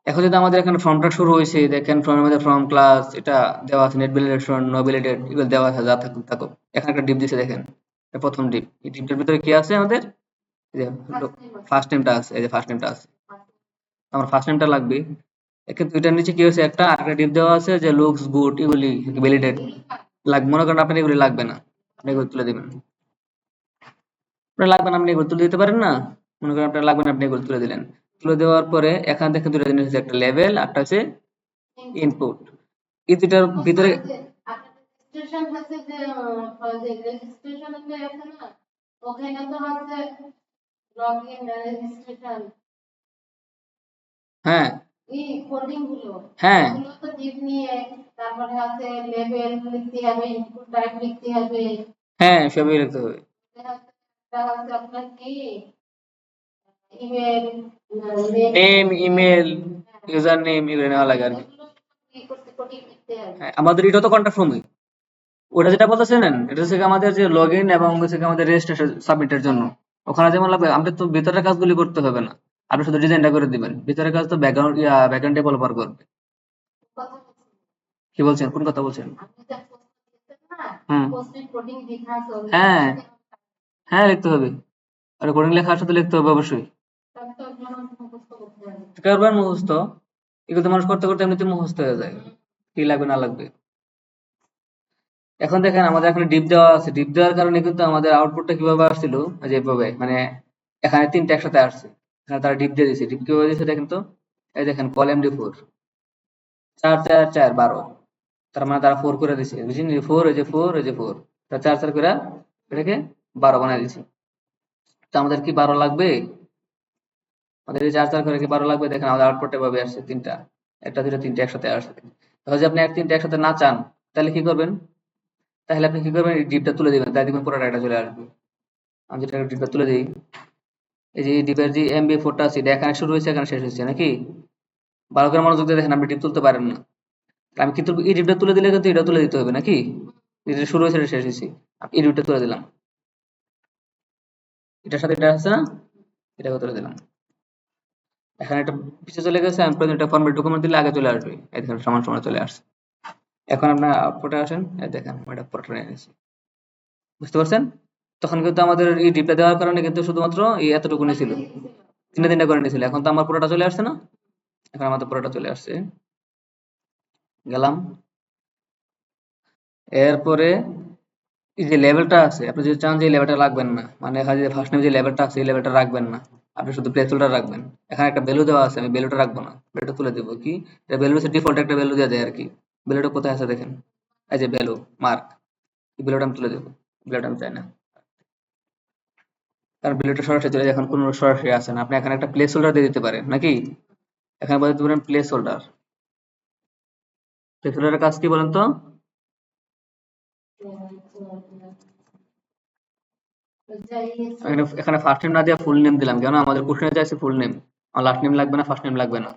এখন যদি আমাদের এখানে ফর্মটা শুরু হয়েছে, দেখেন ফর্মের মধ্যে ফর্ম ক্লাস এটা দেওয়া আছে, নেট ভ্যালিডেশন নো ভ্যালিডেট এগুলো দেওয়া আছে, যা থাকুক থাকুক, এখানে একটা ডিপ দিছে দেখেন, এটা প্রথম ডিপ, এই ডিপটার ভিতরে কি আছে আমাদের, এই যে ফার্স্ট নেমটা আছে, এই যে ফার্স্ট নেমটা আছে, আমার ফার্স্ট নেমটা লাগবে। কিন্তু এটার নিচে কি হয়েছে, একটা আরেকটা ডিপ দেওয়া আছে যে লুকস গুড, এগুলি ভ্যালিডেট লাগবে। মনে করেন আপনার এগুলি লাগবে না, আপনি এগুলো তুলে দিবেন। আপনার লাগবে না, আপনি এগুলো তুলে দিতে পারেন না। মনে করেন আপনার লাগবে না, আপনি এগুলো তুলে দিলেন। তুলে দেওয়ার পরে এখান থেকে দুটো জিনিস হচ্ছে, একটা লেভেল, একটা হচ্ছে ইনপুট। এই দুটার ভিতরে হ্যাঁ হ্যাঁ হ্যাঁ সবই লিখতে হবে। নেম, ইমেল, ইউজার নেম এগুলো নেওয়া লাগে আর কি। হ্যাঁ, আমাদের এটা তো কন্ট্যাক্ট ফর্মই। ওটা যেটা বলতেছেন, এটা হচ্ছে গিয়ে আমাদের যে লগ ইন এবং হচ্ছে গিয়ে আমাদের রেজিস্ট্রেশন সাবমিটের জন্য। ওখানে যেমন লাগবে, আমাদের তো ভিতরের কাজগুলি করতে হবে না, আপনি শুধু ডিজাইনটা করে দিবেন। ভিতরের কাজ তো ব্যাকগ্রাউন্ড ব্যাকএন্ড ডেভেলপার করবে। কি বলছেন, কোন কথা বলছেন? হুম, হ্যাঁ হ্যাঁ লিখতে হবে। আর কোডিং লেখার সাথে লিখতে হবে অবশ্যই। করবেন মুখস্থ, এগুলো তো মানুষ করতে করতে এমনিতে মুখস্থ হয়ে যায়, কি লাগবে না লাগবে। এখন দেখেন আমাদের এখানে ডিপ দেওয়া আছে, ডিপ দেওয়ার কারণে কিন্তু আমাদের আউটপুটটা কিভাবে আসছিল, যে এভাবে মানে এখানে তিনটা একসাথে আসছে। এখানে তারা ডিপ দিয়ে দিয়েছে, ডিপ কিভাবে দিয়েছে দেখেন তো। এই দেখেন কল MD4 4 4 4 12, তার মানে তারা 4 করে দিছে, বুঝছেন? 4, এই যে 4, এই যে 4, তা 4 4 করে এটাকে 12 বানায় দিছে। তো আমাদের কি 12 লাগবে? আমাদের এই 4 4 করে কি 12 লাগবে? দেখেন আমাদের আউটপুটটা এভাবে আসছে, তিনটা, একটা দুটো তিনটা একসাথে আসছে। তাহলে যদি আপনি এক তিনটা একসাথে না চান, তাহলে কি করবেন? তাহলে আপনি কি করবেন, এই ডিপটা তুলে দিবেন, তাই দেখবেন পুরোটা এটা চলে আসবে। আমি যেটা ডিপটা তুলে দিই, এই যে ডিপের যে MB4টা আছে, এটা এখানে শুরু হয়েছে, এখানে শেষ হয়েছে নাকি? ভালো করে মনোযোগ দিয়ে দেখেন, আপনি ডিপ তুলতে পারেন না। আমি কিন্তু এই ডিপটা তুলে দিলে কিন্তু এটা তুলে দিতে হবে নাকি? যেটা শুরু হয়েছে এটা শেষ হয়েছে, আমি এই ডিপটা তুলে দিলাম, এটার সাথে এটা আছে না, এটাকে তুলে দিলাম। এখানে একটা পিছিয়ে চলে গেছে, আমি প্রয়োজন এটা ফরম্যাট ডকুমেন্ট দিলে আগে চলে আসবে, এই দেখেন সমান সমান চলে আসছে। এখন আপনার আউটপুটে আসেন, এই দেখেন আমি এটা পুরোটা নিয়ে নিয়েছি, বুঝতে পারছেন? তখন কিন্তু আমাদের এই ডিপটা দেওয়ার কারণে কিন্তু শুধুমাত্র এই এতটুকুনি ছিল, তিনটা তিনটা করে নিয়েছিল। এখন তো আমার পুরোটা চলে আসছে না, এখন আমাদের পুরোটা চলে আসছে। গেলাম, এরপরে এই যে লেভেলটা আছে, আপনি যদি চান যে এই লেভেলটা রাখবেন না, মানে এখানে যে ফার্স্ট নেমে যে লেভেলটা আছে এই লেভেলটা রাখবেন না, আপনি শুধু প্লেসহোল্ডার রাখবেন। এখানে একটা ভ্যালু দেওয়া আছে, আমি ভ্যালুটা রাখবো না, ভ্যালুটা তুলে দেবো। কি এটা ভ্যালু হচ্ছে ডিফল্ট একটা ভ্যালু দেওয়া যায় আর কি। ভ্যালুটা কোথায় আছে দেখেন, এই যে ভ্যালু মার্ক, এই ভ্যালুটা আমি তুলে দেবো, ভ্যালুটা আমি চাই না, কারণ ভ্যালুটা সরাসরি চলে যায়, এখন কোনো সরাসরি আসে না। আপনি এখানে একটা প্লেস হোল্ডার দিয়ে দিতে পারেন নাকি, এখানে বলে দিতে পারেন প্লেস হোল্ডার। প্লেস হোল্ডারের কাজ কি বলেন তো? এখানে এখানে ফার্স্ট নেম না দিয়ে ফুল নেম দিলাম, কেন? আমাদের কোশ্চেনে চাইছে ফুল নেম, আমার লাস্ট নেম লাগবে না, ফার্স্ট নেম লাগবে না।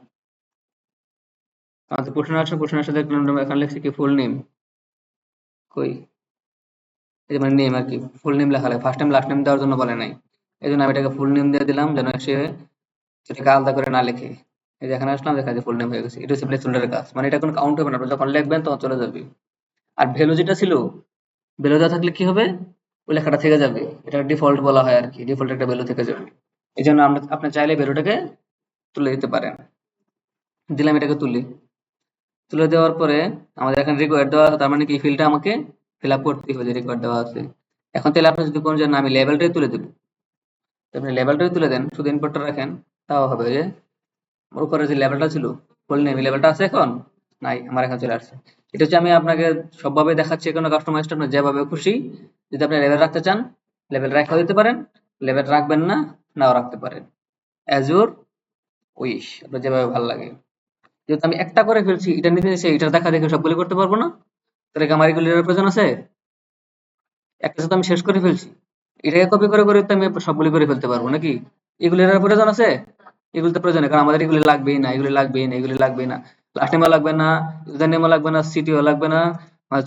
আমাদের কোশ্চেনের সাথে এখানে লিখছি কি ফুল নেম, কই, এই যে মানে নেম আর কি, ফুল নেম লেখা লাগে, ফার্স্ট নেম লাস্ট নেম দেওয়ার জন্য বলে নাই। এই জন্য আমি এটাকে ফুল নেম দিয়ে দিলাম, যেন সে সেটাকে আলাদা করে না লিখে। এই যে এখানে আসলাম, দেখা যায় ফুল নেম হয়ে গেছে। এটা হচ্ছে প্লেস হোল্ডারের কাজ, মানে এটা কোনো কাউন্ট হবে না, আপনি যখন লিখবেন তখন চলে যাবে। আর ভ্যালু যেটা ছিল, ভ্যালু দেওয়া থাকলে কি হবে, ওই লেখাটা থেকে যাবে, এটা ডিফল্ট বলা হয় আর কি, ডিফল্ট একটা ভ্যালু থেকে যাবে। এই জন্য আমরা, আপনি চাইলে ভ্যালুটাকে তুলে দিতে পারেন। দিলাম, এটাকে তুলি, তুলে দেওয়ার পরে আমাদের এখানে রিকোয়ার্ড দেওয়া আছে, তার মানে কি ফিল্ডটা আমাকে ফিল আপ করতে হবে, যে রিকোয়ার্ড দেওয়া আছে। এখন তাহলে আপনি যদি কোন যে না আমি লেভেলটাই তুলে দেবো, তো আপনি লেভেলটাই তুলে দেন, শুধু ইনপুটটা রাখেন, তাও হবে। ওই যে ওর উপরে যে লেভেলটা ছিল, ফুল নেম, লেভেলটা আছে এখন নাই, আমার এখানে চলে আসছে। এটা হচ্ছে আমি আপনাকে সবভাবে দেখাচ্ছি, কোনো কাস্টমাইজড আপনি যেভাবে খুশি, যদি আপনি লেভেল রাখতে চান লেভেল রাখা দিতে পারেন, লেভেল রাখবেন না, নাও রাখতে পারেন, অ্যাজ ইউর উইশ, আপনার যেভাবে ভালো লাগে। যেহেতু আমি একটা করে ফেলছি, এটা নিতে এসে এটার দেখা দেখে সবগুলো করতে পারবো না, তাহলে কি আমার এগুলির প্রয়োজন আছে? একটা সাথে আমি শেষ করে ফেলছি, এটাকে কপি করে করে তো আমি সবগুলি করে ফেলতে পারবো নাকি? এগুলির প্রয়োজন আছে? এগুলিতে প্রয়োজন নেই, কারণ আমাদের এগুলি লাগবেই না, এগুলি লাগবেই না, এগুলি লাগবেই না। লাস্ট নেমও লাগবে না, ইউজার নেমও লাগবে না, সিটিও লাগবে না,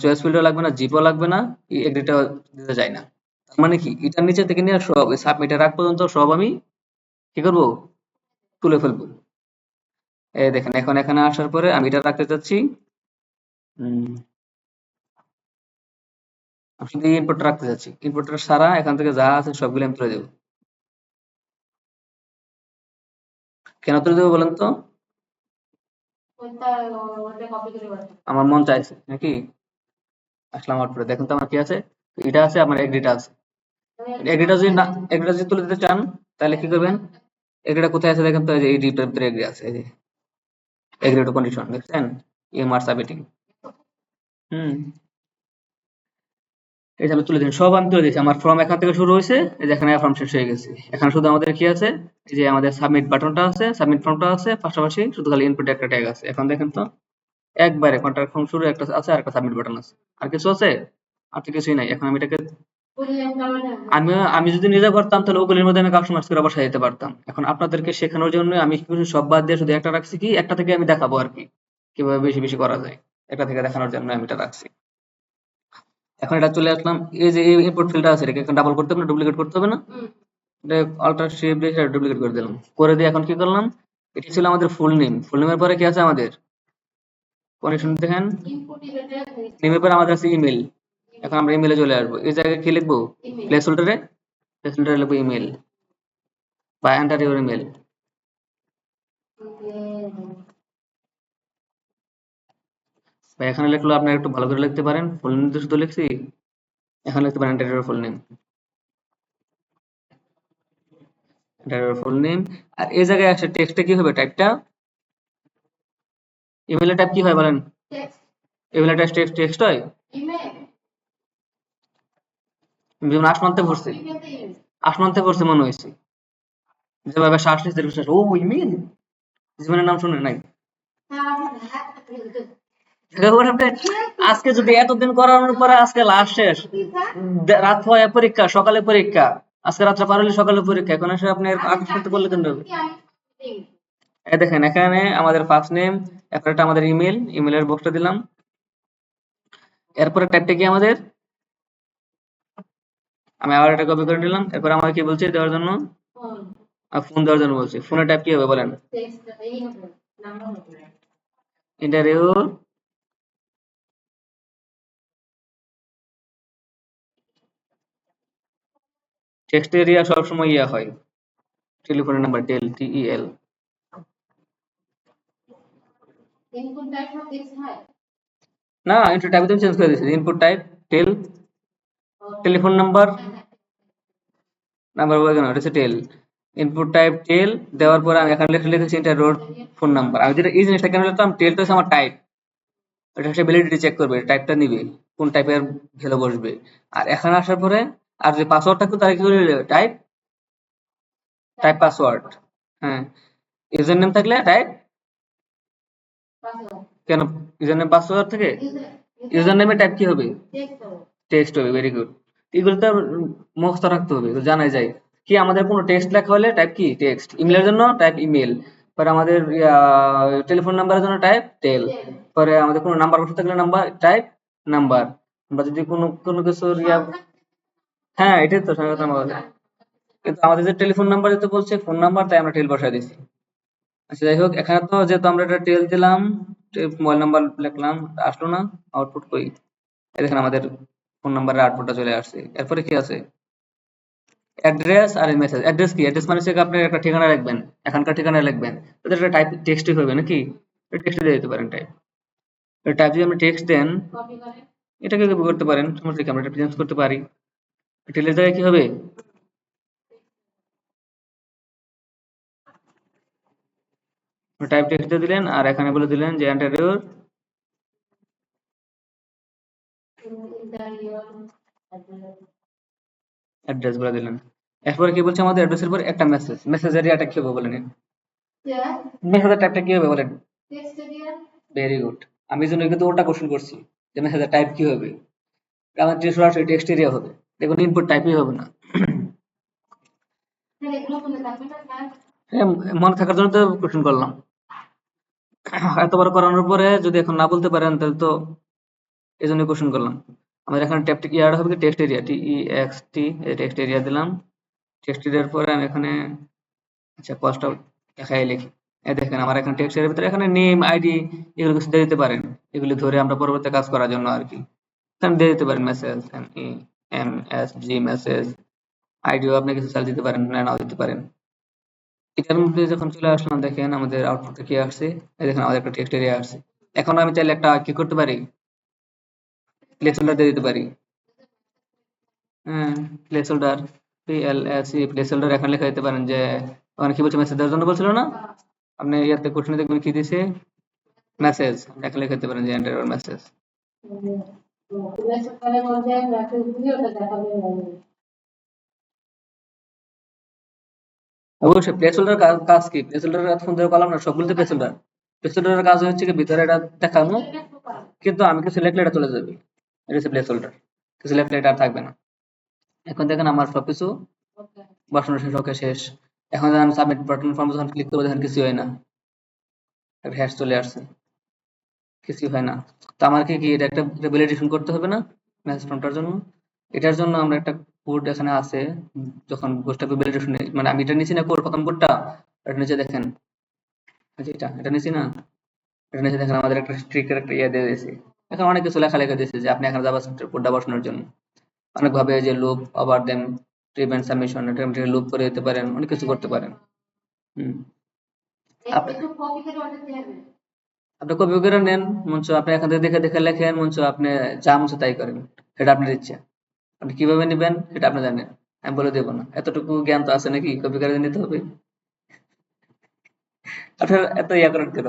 চয়েস ফিল্ডও লাগবে না, জিপও লাগবে না, এগ্রিটাও দিতে চাই না। তার মানে কি, এটার নিচে থেকে নিয়ে সব সাবমিটের আগ পর্যন্ত সব আমি কি করবো, তুলে ফেলবো। এই দেখেন, এখন এখানে আসার পরে আমি এটা রাখতে চাচ্ছি, আমি শুধু ইনপুটটা রাখতে চাচ্ছি, ইনপুটটা সারা এখান থেকে যা আছে সবগুলো আমি তুলে দেবো। কেন তুলে দেবো বলেন তো? আমার মন চাইছে নাকি? আসলাম আউটপুটে, দেখুন তো আমার কি আছে, এটা আছে, আমার এগ্রিটা আছে। এগ্রিটা যদি না, এগ্রিটা যদি তুলে দিতে চান তাহলে কি করবেন? এগ্রিটা কোথায় আছে দেখেন তো, এই যে এই ডিপটার ভিতরে এগ্রি আছে, এই যে এগ্রি টু কন্ডিশন দেখছেন, এমআর সাবমিটিং। হুম, এই যে আমি তুলে দিন, সব আমি তুলে দিয়েছি। আমার ফর্ম এখান থেকে শুরু হয়েছে, এই যে এখানে ফর্ম শেষ হয়ে গেছে। এখানে শুধু আমাদের কি আছে, এই যে আমাদের সাবমিট বাটনটা আছে, সাবমিট ফর্মটা আছে, পাশাপাশি শুধু খালি ইনপুটে একটা ট্যাগ আছে। এখন দেখেন তো, একবারে কন্ট্রাক্ট ফর্ম শুরু একটা আছে, আর একটা সাবমিট বাটন আছে। আর কিছু আছে? আর তো কিছুই নাই। এখন আমি এটাকে, আমি যদি নিজে করতাম তাহলে ওগুলির মধ্যে আমি কাস্টমাইজ করে বসাই দিতে পারতাম। এখন আপনাদেরকে শেখানোর জন্য আমি কি করছি, সব বাদ দিয়ে শুধু একটা রাখছি, কি একটা থেকে আমি দেখাবো আর কি, কিভাবে বেশি বেশি করা যায়। একটা থেকে দেখানোর জন্য আমি এটা রাখছি। এখন এটা চলে আসলাম, এই যে ইম্পোর্ট ফিল্ডটা আছে, এটাকে ডাবল করতে হবে না, ডুপ্লিকেট করতে হবে না? এটা অল্টার শিফট দিয়ে ডুপ্লিকেট করে দিলাম। করে দিয়ে এখন কি করলাম, এটা ছিল আমাদের ফুল নেম। ফুল নেমের পরে কি আছে আমাদের কন্ডিশন দেখেন, নেমের পরে আমাদের আছে ইমেল। এখন আমরা ইমেলে চলে আসবো। এই জায়গায় কি লিখবো, প্লেস হোল্ডারে, প্লেস হোল্ডারে লিখবো ইমেল বা এন্টার ইউর ইমেল। বা এখানে লিখলো, আপনারা একটু ভালো করে লিখতে পারেন, ফুল নেম তো শুধু লিখছি, এখন লিখতে পারেন enter your full name, enter your full name. আর এই জায়গায় আসে টেক্সটে কি হবে, টাইপটা, ইমেলের টাইপ কি হয় বলেন? ইমেলের টাইপ টেক্সট হয়। যেমন আসমানতে পড়ছে, আসমানতে পড়ছে মনে হয়েছে, যেভাবে শ্বাস নিচ্ছে শ্বাস, ও ইমেল, জীবনের নাম শুনে নাই। আজকে যদি এতদিন করানোর পরে আজকে লাস্ট শেষ, রাত হয় পরীক্ষা, সকালে পরীক্ষা, আজকে রাত্রে পার হলে সকালে পরীক্ষা, এখন এসে আপনি আকাশ করতে বললে কেন হবে? এই দেখেন, এখানে আমাদের ফার্স্ট নেম, এরপরে আমাদের ইমেল, ইমেলের বক্সটা দিলাম, এরপরে টাইপটা কি আমাদের, আমি আবার এটা কপি করে নিলাম। এরপর আমাকে কি বলছে দেওয়ার জন্য, ফোন দেওয়ার জন্য বলছি। ফোনের টাইপ কি হবে বলেন? ইন্টারভিউ টেক্সট এরিয়া সবসময় ইয়া হয়, টেলিফোনের নাম্বার, টেল, টিইএল। না, ইনপুট টাইপ চেঞ্জ করে দিয়েছি, ইনপুট টাইপ টেল, টেলিফোন নাম্বার, নাম্বার বলে কেন, এটা হচ্ছে টেল। ইনপুট টাইপ টেল দেওয়ার পরে আমি এখানে লিখেছি ইন্টারভিউ ফোন নাম্বার। আমি যেটা এই জিনিসটা কেন লিখলাম, টেলটা হচ্ছে আমার টাইপ, এটা হচ্ছে ভ্যালিডিটি চেক করবে, টাইপটা নিবে, কোন টাইপের ভ্যালু বসবে। আর এখানে আসার পরে, আর যে পাসওয়ার্ড থাকবে তার কি করে, টাইপ, টাইপ পাসওয়ার্ড। হ্যাঁ, ইউজার নেম থাকলে টাইপ, কেন ইউজার নেম পাসওয়ার্ড থেকে, ইউজার নেমে টাইপ কি হবে, টেক্সট হবে। Very good. এগুলো তো মুখস্থ রাখতে হবে, এগুলো জানাই যায়। কি আমাদের কোনো টেক্সট লেখা হলে টাইপ কি, টেক্সট। ইমেলের জন্য টাইপ ইমেল, পরে আমাদের টেলিফোন নাম্বারের জন্য টাইপ টেল, পরে আমাদের কোনো নাম্বার বসে থাকলে নাম্বার টাইপ নাম্বার। আমরা যদি কোনো কোনো কিছুর হ্যাঁ এটাই তো সঙ্গে কথা বলে। কিন্তু আমাদের যে টেলিফোন নাম্বার যেতে বলছে ফোন নাম্বার, তাই আমরা টেল বসাই দিচ্ছি। আচ্ছা যাই হোক, এখানে তো যেহেতু আমরা একটা টেল দিলাম, মোবাইল নাম্বার লিখলাম, আসলো না, আউটপুট কই, এই দেখেন আমাদের ফোন নাম্বারের আউটপুটটা চলে আসছে। এরপরে কি আছে, অ্যাড্রেস আর মেসেজ। অ্যাড্রেস কি, অ্যাড্রেস মানে হচ্ছে আপনি একটা ঠিকানা রাখবেন, এখানকার ঠিকানা লিখবেন, তাদের একটা টাইপ টেক্সটই হবে নাকি, টেক্সট দিয়ে দিতে পারেন টাইপ। টাইপ যদি আপনি টেক্সট দেন, এটাকে কপি করতে পারেন, সমস্যা কি, আমরা এটা চেঞ্জ করতে পারি। টেলের জায়গায় কি হবে, টাইপ টেক্সট দিয়ে দিলেন, আর এখানে বলে দিলেন যে এন্টার ইউর অ্যাড্রেস বলে দিলেন। এরপরে কি বলছে, আমাদের অ্যাড্রেসের পর একটা মেসেজ, মেসেজের ইয়াটা কি হবে বলেন, মেসেজের টাইপটা কি হবে বলেন? Very good. আমি জন্য কিন্তু ওটা কোশ্চেন করছি, যে মেসেজের টাইপ কি হবে, আমার যে সরাসরি টেক্সট এরিয়া হবে, দেখুন ইনপুট টাইপই হবে না। হ্যাঁ, মনে থাকার জন্য তো কোশ্চেন করলাম। এতবার করানোর পরে যদি এখন না বলতে পারেন তাহলে তো এই জন্য কোশ্চেন করলাম। আমাদের এখানে ট্যাপটা কি অ্যাড হবে, টেক্সট এরিয়া, টি এই টেক্সট এরিয়া দিলাম। টেক্সট এরিয়ার পরে আমি এখানে, আচ্ছা কষ্টটা দেখাই লিখি। এই দেখেন আমার এখানে টেক্সট এরিয়ার ভিতরে এখানে নেম, আইডি, এগুলো কিছু দিয়ে দিতে পারেন, এগুলি ধরে আমরা পরবর্তী কাজ করার জন্য আর কি। এখানে দিয়ে দিতে পারেন মেসেজ, এম এস জি মেসেজ, আইডিও আপনি কিছু চাল দিতে পারেন, নাও দিতে পারেন। এটার মধ্যে যখন চলে আসলাম দেখেন আমাদের আউটপুটে কি আসছে। এই দেখেন আমাদের একটা টেক্সট এরিয়া আসছে। এখন আমি চাইলে একটা কি করতে পারি, প্লেসহোল্ডার দিয়ে দিতে পারি। হ্যাঁ, প্লেসহোল্ডার, PLSE প্লেসহোল্ডার এখানে লেখা দিতে পারেন যে ওখানে কি বলছে মেসেজ দেওয়ার জন্য বলছিল না, আপনি ইয়াতে কোশ্চেনে দেখবেন কি দিছে, মেসেজ। এখানে লিখে দিতে পারেন যে এন্টার ইউর মেসেজ। অবশ্যই প্লেসহোল্ডার কাজ কি, প্লেসহোল্ডারের কাজ ফোন ধরে করলাম না, সবগুলোতে প্লেসহোল্ডার। প্লেসহোল্ডারের কাজ হচ্ছে কি ভিতরে এটা দেখানো, কিন্তু আমি কিছু লিখলে এটা চলে যাবে। এটা হচ্ছে প্লেসহোল্ডার, কিছু লিখলে এটা আর থাকবে না। এখন দেখেন আমার সবকিছু বসানো শেষ, ওকে শেষ। এখন আমি সাবমিট বাটন ফর্ম যখন ক্লিক করবো দেখেন কিছু হয় না, একটা হ্যাশ চলে আসছে, কিছুই হয় না। তো আমার কি এটা একটা ভ্যালিডেশন করতে হবে না মেসেজ ফর্মটার জন্য। এটার জন্য আমরা একটা কোড এখানে আছে, যখন কোডটা ভ্যালিডেশন মানে আমি এটা নিছি না কোড, প্রথম কোডটা এটা নিচে দেখেন, এই যে এটা নিছি না, এটা নিচে দেখেন আমাদের একটা স্ট্রিকের একটা ইয়ে দিয়ে দিয়েছে। এখন অনেক কিছু লেখা দিয়েছে যে আপনি এখানে জাভাস্ক্রিপ্টের কোডটা বসানোর জন্য অনেক ভাবে যে লুপ, ওভার দেন, প্রিভেন্ট সাবমিশন, এটা লুপ করে দিতে পারেন, অনেক কিছু করতে পারেন। হুম, আপনি আপনি কপি করে নেন, মঞ্চ আপনি এখান থেকে দেখে দেখে লেখেন, মঞ্চ আপনি যা মঞ্চ তাই করেন, সেটা আপনার ইচ্ছা। আপনি কিভাবে নেবেন সেটা আপনি জানেন, আমি বলে দেবো না, এতটুকু জ্ঞান তো আছে নাকি কপি করে নিতে হবে। আপনার এত ইয়া করেন কেন?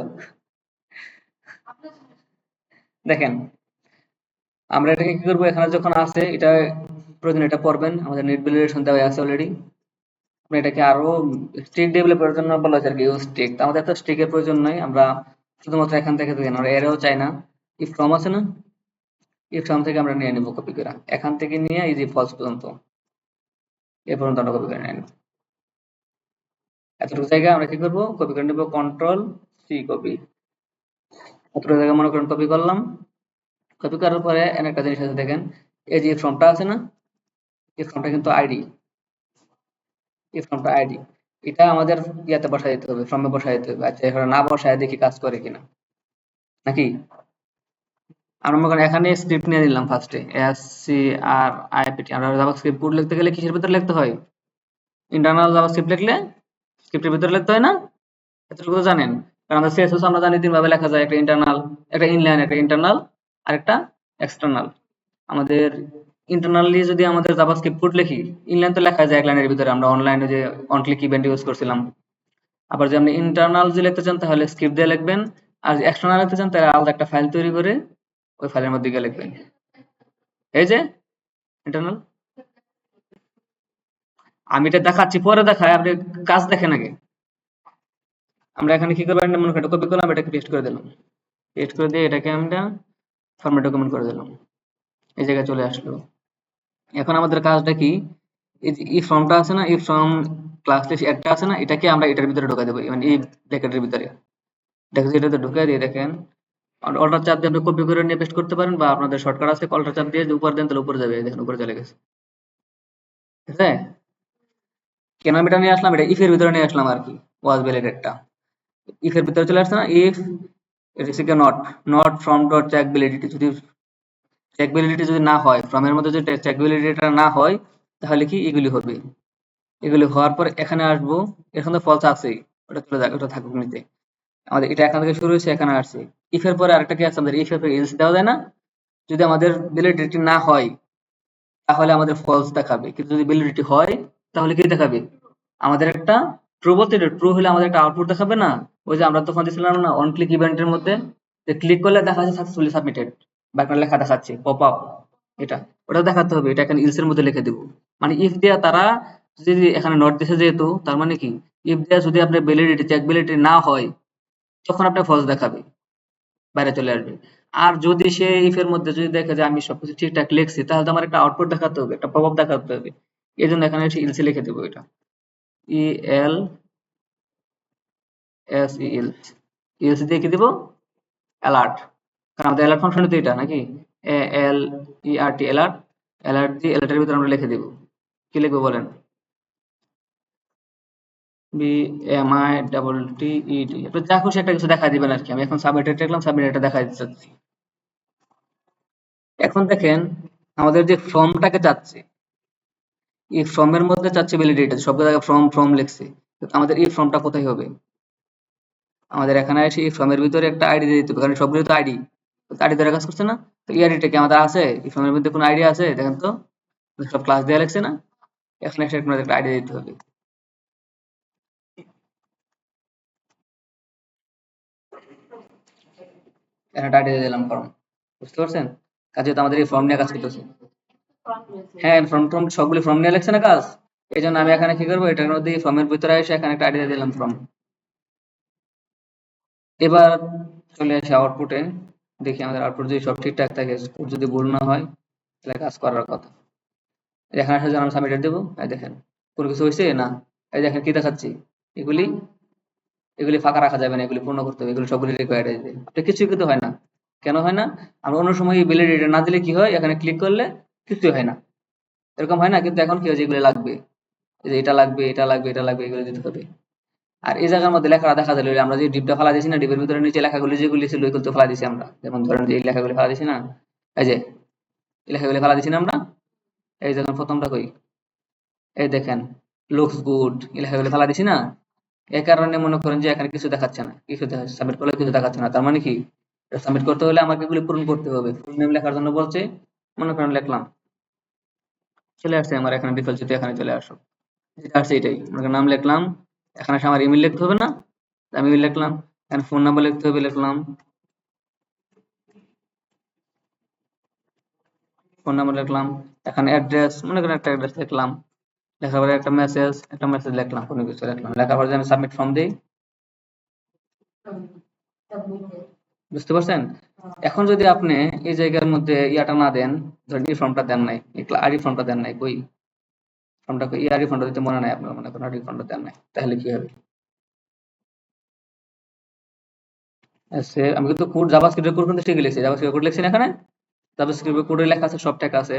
দেখেন আমরা এটাকে কি করবো, এখানে যখন আছে এটা প্রয়োজন এটা পড়বেন, আমাদের নেট ভ্যালিডেশন দেওয়া আছে অলরেডি। আপনি এটাকে আরো স্ট্রিক ডেভেলপের জন্য বলা হয়েছে আর কি, ইউজ স্ট্রিক। আমাদের তো স্ট্রিকের প্রয়োজন নাই, আমরা শুধুমাত্র এখান থেকে দেখেন আমরা এরেও চাই না, ইফ ফ্রম আছে না, ইফ ফ্রম থেকে আমরা নিয়ে নিবো কপি করে, এখান থেকে নিয়ে এই যে ফলস পর্যন্ত, এ পর্যন্ত আমরা কপি করে নিয়ে নিবো। এতটুকু জায়গা আমরা কি করবো, কপি করে নেবো, কন্ট্রোল C কপি। এতটুকু জায়গা মনে করেন কপি করলাম। কপি করার পরে এখানে একটা জিনিস আছে দেখেন, এই যে ফর্মটা আছে না, এই ফর্মটা কিন্তু আইডি, এই ফর্মটা আইডি, এটা আমাদের ইয়াতে বসাই দিতে হবে, ফর্মে বসাই দিতে হবে। আচ্ছা এখানে না বসায় দেখি কাজ করে কিনা, নাকি? আমরা মনে করেন এখানে স্ক্রিপ্ট নিয়ে নিলাম ফার্স্টে, SCRIPT। আমরা জাভাস্ক্রিপ্ট কোড লিখতে গেলে কিসের ভিতরে লিখতে হয়, ইন্টারনাল জাভাস্ক্রিপ্ট লিখলে স্ক্রিপ্টের ভিতরে লিখতে হয় না, এতটুকু তো জানেন। কারণ আমরা CSS আমরা জানি তিন ভাবে লেখা যায়, একটা ইন্টারনাল, একটা ইনলাইন, একটা ইন্টারনাল, আর একটা এক্সটার্নাল। আমাদের ইন্টারনালি যদি আমাদের জাভাস্ক্রিপ্ট কোড লিখি, ইনলাইন তো লেখা যায় এক লাইনের ভিতরে, আমরা অনলাইনে যে অন ক্লিক ইভেন্ট ইউজ করছিলাম। আবার যদি আপনি ইন্টারনাল যদি লিখতে চান তাহলে স্ক্রিপ্ট দিয়ে লিখবেন, আর যদি এক্সটার্নাল লিখতে চান তাহলে আলাদা একটা ফাইল তৈরি করে ওই ফাইলের মধ্যে গিয়ে লিখবেন। এই যে ইন্টারনাল, আমি এটা দেখাচ্ছি পরে দেখায়, আপনি কাজ দেখেন আগে। আমরা এখানে কি করবো, মনে করি কপি করলাম, এটাকে পেস্ট করে দিলাম, পেস্ট করে দিয়ে এটাকে আমরা ফরম্যাট ডকুমেন্ট করে দিলাম, এই জায়গায় চলে আসলো। এখন আমাদের কাজটা কি, এই যে এই ফর্মটা আছে না, এই ফর্ম ক্লাস লিস্ট একটা আছে না, এটাকে আমরা এটার ভিতরে ঢোকা দেবো, মানে এই ব্র্যাকেটের ভিতরে। দেখেন এটাতে ঢুকে দিয়ে দেখেন অল্টার চাপ দিয়ে আপনি কপি করে নিয়ে পেস্ট করতে পারেন, বা আপনাদের শর্টকাট আছে অল্টার চাপ দিয়ে যদি উপর দেন তাহলে উপরে যাবে, এই দেখেন উপরে চলে গেছে। ঠিক আছে, কেন আমি এটা নিয়ে আসলাম, এটা ইফ এর ভিতরে নিয়ে আসলাম আর কি, ওয়াজ ভ্যালিডেটটা ইফ এর ভিতরে চলে আসছে না, if it is not, not from dot check validity, যদি চেক ভ্যালিডিটি যদি না হয়, ফ্রম এর মধ্যে যদি চেক ভ্যালিডিটিটা না হয়, তাহলে কি এগুলি হবে। এগুলি হওয়ার পর এখানে আসবো, এখানে তো ফলস আছেই, ওটা চলে যাক, ওটা থাকুক নিতে। আমাদের এটা এখান থেকে শুরু হয়েছে, এখানে আসছে। ইফ এর পরে আরেকটা কি আছে আমাদের, ইফ এর পরে এলস দেওয়া যায় না, যদি আমাদের ভ্যালিডিটি না হয় তাহলে আমাদের ফলস দেখাবে, কিন্তু যদি ভ্যালিডিটি হয় তাহলে কি দেখাবে, আমাদের একটা ট্রু, বলতে ট্রু হলে আমাদের একটা আউটপুট দেখাবে না। ওই যে আমরা তখন দিছিলাম না অন ক্লিক ইভেন্টের মধ্যে, যে ক্লিক করলে দেখা যাচ্ছে সাকসেসফুলি সাবমিটেড, বা একটা লেখা দেখাচ্ছে পপ আপ, এটা ওটা দেখাতে হবে, এটা এখানে ইলস এর মধ্যে লিখে দিব। মানে ইফ দিয়া তারা যদি এখানে নট দিছে যেহেতু, তার মানে কি, ইফ দিয়া যদি আপনার ভ্যালিডিটি চেক ভ্যালিডিটি না হয় তখন আপনার ফলস দেখাবে, বাইরে চলে আসবে। আর যদি সে ইফ এর মধ্যে যদি দেখে যে আমি সবকিছু ঠিকঠাক লিখছি, তাহলে তো আমার একটা আউটপুট দেখাতে হবে, একটা পপ আপ দেখাতে হবে। এই জন্য এখানে ইলসে লিখে দেবো, এটা ইএলএস, ইলস দিয়ে কি দিব, অ্যালার্ট। কারণ আমাদের অ্যালার্ট ফাংশন তো এটা নাকি, ALERT, অ্যালার্ট। অ্যালার্ট দিয়ে অ্যালার্টের ভিতরে আমরা লিখে দিব, কি লিখবো বলেন, BMITTED, আপনি যা খুশি একটা কিছু দেখা দিবেন আর কি। আমি এখন সাবমিটেড লিখলাম, সাবমিটেড দেখা দিতে চাচ্ছি। এখন দেখেন আমাদের যে ফর্মটাকে চাচ্ছে, এই ফর্মের মধ্যে চাচ্ছে ভ্যালিডিটি, সব জায়গায় ফর্ম ফর্ম লিখছে, আমাদের এই ফর্মটা কোথায় হবে? আমাদের এখানে এসে এই ফর্মের ভিতরে একটা আইডি দিয়ে দিতে হবে, কারণ সবগুলো তো আইডি। আইডি ধরে কাজ করছে না? তো এই আইডিটা কি আমাদের আছে? এই ফর্মের মধ্যে কোনো আইডি আছে? দেখেন তো। সব ক্লাস দেওয়া লাগছে না? এখানে এসে একটা আইডি দিতে হবে। এখানে একটা আইডি দিয়ে দিলাম ফর্ম। বুঝতে পারছেন? কাজে তো আমাদের এই ফর্ম নিয়ে কাজ করতেছে। হ্যাঁ, ফর্ম টর্ম সবগুলো ফর্ম নিয়ে লাগছে না কাজ। এই জন্য আমি এখানে কি করবো, এটার মধ্যে ফর্মের ভিতরে এসে এখানে একটা আইডি দিয়ে দিলাম ফর্ম। এবার চলে আসি আউটপুটে। দেখি আমাদের আউটপুট যদি সব ঠিকঠাক থাকে, কোড যদি ভুল না হয়, তাহলে কাজ করার কথা। এখানে আসলে আমরা সাবমিট দেবো। এই দেখেন কোনো কিছু হয়েছে না। এই দেখেন কি দেখাচ্ছি, এগুলি এগুলি ফাঁকা রাখা যাবে না, এগুলি পূর্ণ করতে হবে, এগুলি সবগুলি রিকোয়ার্ড আছে। আপনি কিছুই কিন্তু হয় না। কেন হয় না? আমরা অন্য সময় ভ্যালিডেটর না দিলে কি হয়, এখানে ক্লিক করলে কিছুই হয় না, এরকম হয় না। কিন্তু এখন কি হয়েছে, এগুলি লাগবে, এই যে এটা লাগবে, এটা লাগবে, এটা লাগবে, এগুলো দিতে হবে। আর এই জায়গার মধ্যে লেখা দেখা যায়, আমরা যে ডিপটা ফেলা দিছি না, ডিপের ভিতরে নিচে লেখাগুলি যেগুলি ছিল ওইগুলো তো ফেলা দিছি আমরা। যেমন ধরেন যে এই লেখাগুলি ফেলা দিছি না, এই যে এই লেখাগুলি ফেলা দিছি না আমরা। এই যখন প্রথমটা কই, এই দেখেন লুকস গুড, এই লেখাগুলি ফেলা দিছি না। এই কারণে মনে করেন যে এখানে কিছু দেখাচ্ছে না, কিছু সাবমিট করলে কিছু দেখাচ্ছে না। তার মানে কি, সাবমিট করতে হলে আমাকে এগুলি পূরণ করতে হবে। ফুল নেম লেখার জন্য বলছে, মনে করেন লিখলাম, চলে আসছে আমার এখানে ডিফল্ট, যদি এখানে চলে আসো, যেটা আসছে এটাই। মনে করেন নাম লিখলাম, এখানে আসে আমার ইমেল লিখতে হবে না, আমি ইমেল লিখলাম। এখানে ফোন নাম্বার লিখতে হবে, লিখলাম ফোন নাম্বার লিখলাম। এখানে অ্যাড্রেস, মনে করেন একটা অ্যাড্রেস লিখলাম। লেখার পরে একটা মেসেজ লিখলাম, কোনো কিছু লিখলাম। লেখার পরে আমি সাবমিট ফর্ম দিই। বুঝতে পারছেন? এখন যদি আপনি এই জায়গার মধ্যে ইয়াটা না দেন, ধরেন এই ফর্মটা দেন নাই, এই আরই ফর্মটা দেন নাই, কই ফর্মটা, কই আরই ফর্মটা দিতে মনে নাই আপনার, মনে করেন আরই ফর্মটা দেন নাই, তাহলে কি হবে? সে আমি কিন্তু কোড জাভাস্ক্রিপ্টের কোড কিন্তু ঠিকই লিখছি, জাভাস্ক্রিপ্টের কোড লিখছি না এখানে। জাভাস্ক্রিপ্টের কোডে লেখা আছে, সব ঠিক আছে।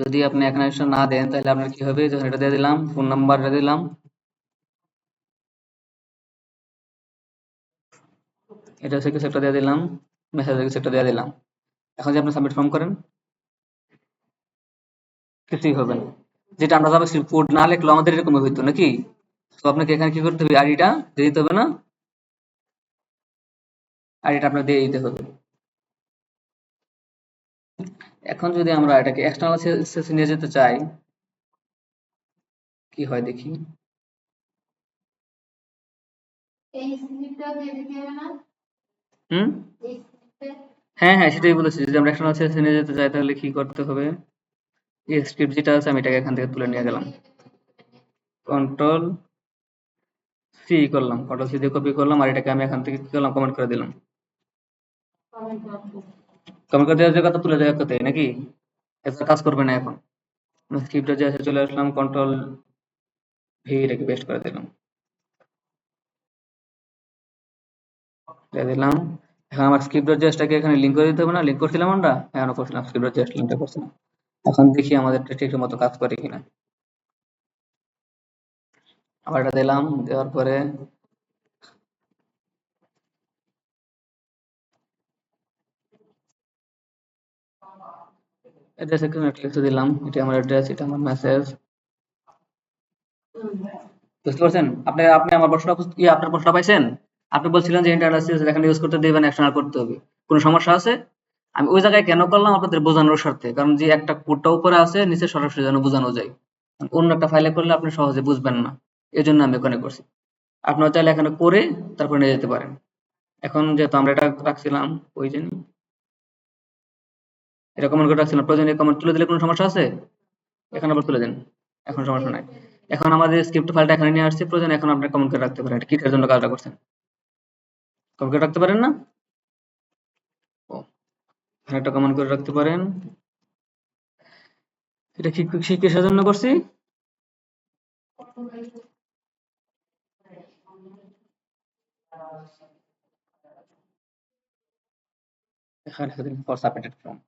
যদি আপনি এখানে এসে না দেন, তাহলে আপনার কি হবে, যখন এটা দিয়ে দিলাম, ফোন নাম্বারটা দিলাম, এটা হচ্ছে কিছু একটা দিয়ে দিলাম, মেসেজের কিছু একটা দিয়ে দিলাম। এখন যদি আপনি সাবমিট ফর্ম করেন, কিছুই হবে না। যেটা আমরা জাভাস্ক্রিপ্ট কোড না লিখলেও আমাদের এরকম হইতো নাকি? তো আপনাকে এখানে কি করতে হবে, আইডিটা দিয়ে দিতে হবে না, আইডিটা আপনার দিয়ে দিতে হবে। এখন যদি আমরা এটাকে এক্সটার্নাল সেলসে নিয়ে যেতে চাই, কি হয় দেখি। হুম, হ্যাঁ হ্যাঁ, সেটাই বলেছি। যদি আমরা এক্সটার্নাল সেলসে নিয়ে যেতে চাই, তাহলে কি করতে হবে, এই স্ক্রিপ্ট যেটা আছে আমি এটাকে এখান থেকে তুলে নিয়ে গেলাম, কন্ট্রোল সি করলাম, কন্ট্রোল সি দিয়ে কপি করলাম, আর এটাকে আমি এখান থেকে কি করলাম, কমেন্ট করে দিলাম। কমেন্ট করে দেওয়ার জায়গা তো তুলে দেওয়ার কথাই নাকি? এটা কাজ করবে না এখন। স্ক্রিপ্টে যে আছে, চলে আসলাম, কন্ট্রোল ভি রেখে পেস্ট করে দিলাম, দিয়ে দিলাম। এখন আমার স্ক্রিপ্ট জেসটাকে এখানে লিঙ্ক করে দিতে হবে না? লিঙ্ক করছিলাম আমরা, হ্যাঁ করছিলাম, স্ক্রিপ্ট জেস লিঙ্কটা করছিলাম। এখন দেখি আমাদের ঠিক মতো কাজ করে কিনা। আবার এটা দিলাম, দেওয়ার পরে অ্যাড্রেস এখানে একটা লিখে দিলাম, এটা আমার অ্যাড্রেস, এটা আমার মেসেজ। বুঝতে পারছেন? আপনি আপনি আমার প্রশ্নটা আপনার প্রশ্নটা পাইছেন? আপনি বলছিলেন যে ইন্টারনাল সিএসএস এখানে ইউজ করতে দেবেন, এক্সটার্নাল করতে হবে। কোনো সমস্যা আছে? আমি ওই জায়গায় কেন করলাম, আপনাদের বোঝানোর স্বার্থে। কারণ যে একটা কোডটা উপরে আছে, নিচে সরাসরি যেন বোঝানো যায়। অন্য একটা ফাইলে করলে আপনি সহজে বুঝবেন না। এজন্য আমি ওখানে করছি। আপনারা চাইলে এখানে করে তারপরে নিয়ে যেতে পারেন। এখন যেহেতু আমরা এটা রাখছিলাম, ওই যে এটা কমেন্ট করে রাখছিলাম, প্রয়োজনীয় কমেন্ট তুলে দিলে কোনো সমস্যা আছে? এখন আবার তুলে দেন, এখন সমস্যা নাই। এখন আমাদের স্ক্রিপ্ট ফাইলটা এখানে নিয়ে আসছে, প্রয়োজন এখন আপনি কমেন্ট করে রাখতে পারেন, এটা কিসের জন্য কাজটা করছেন, কমেন্ট করে রাখতে পারেন না? ও, এখানে একটা কমেন্ট করে রাখতে পারেন, এটা কি কিসের জন্য করছি। এখানে ফর সাবমিটেড ফর্ম,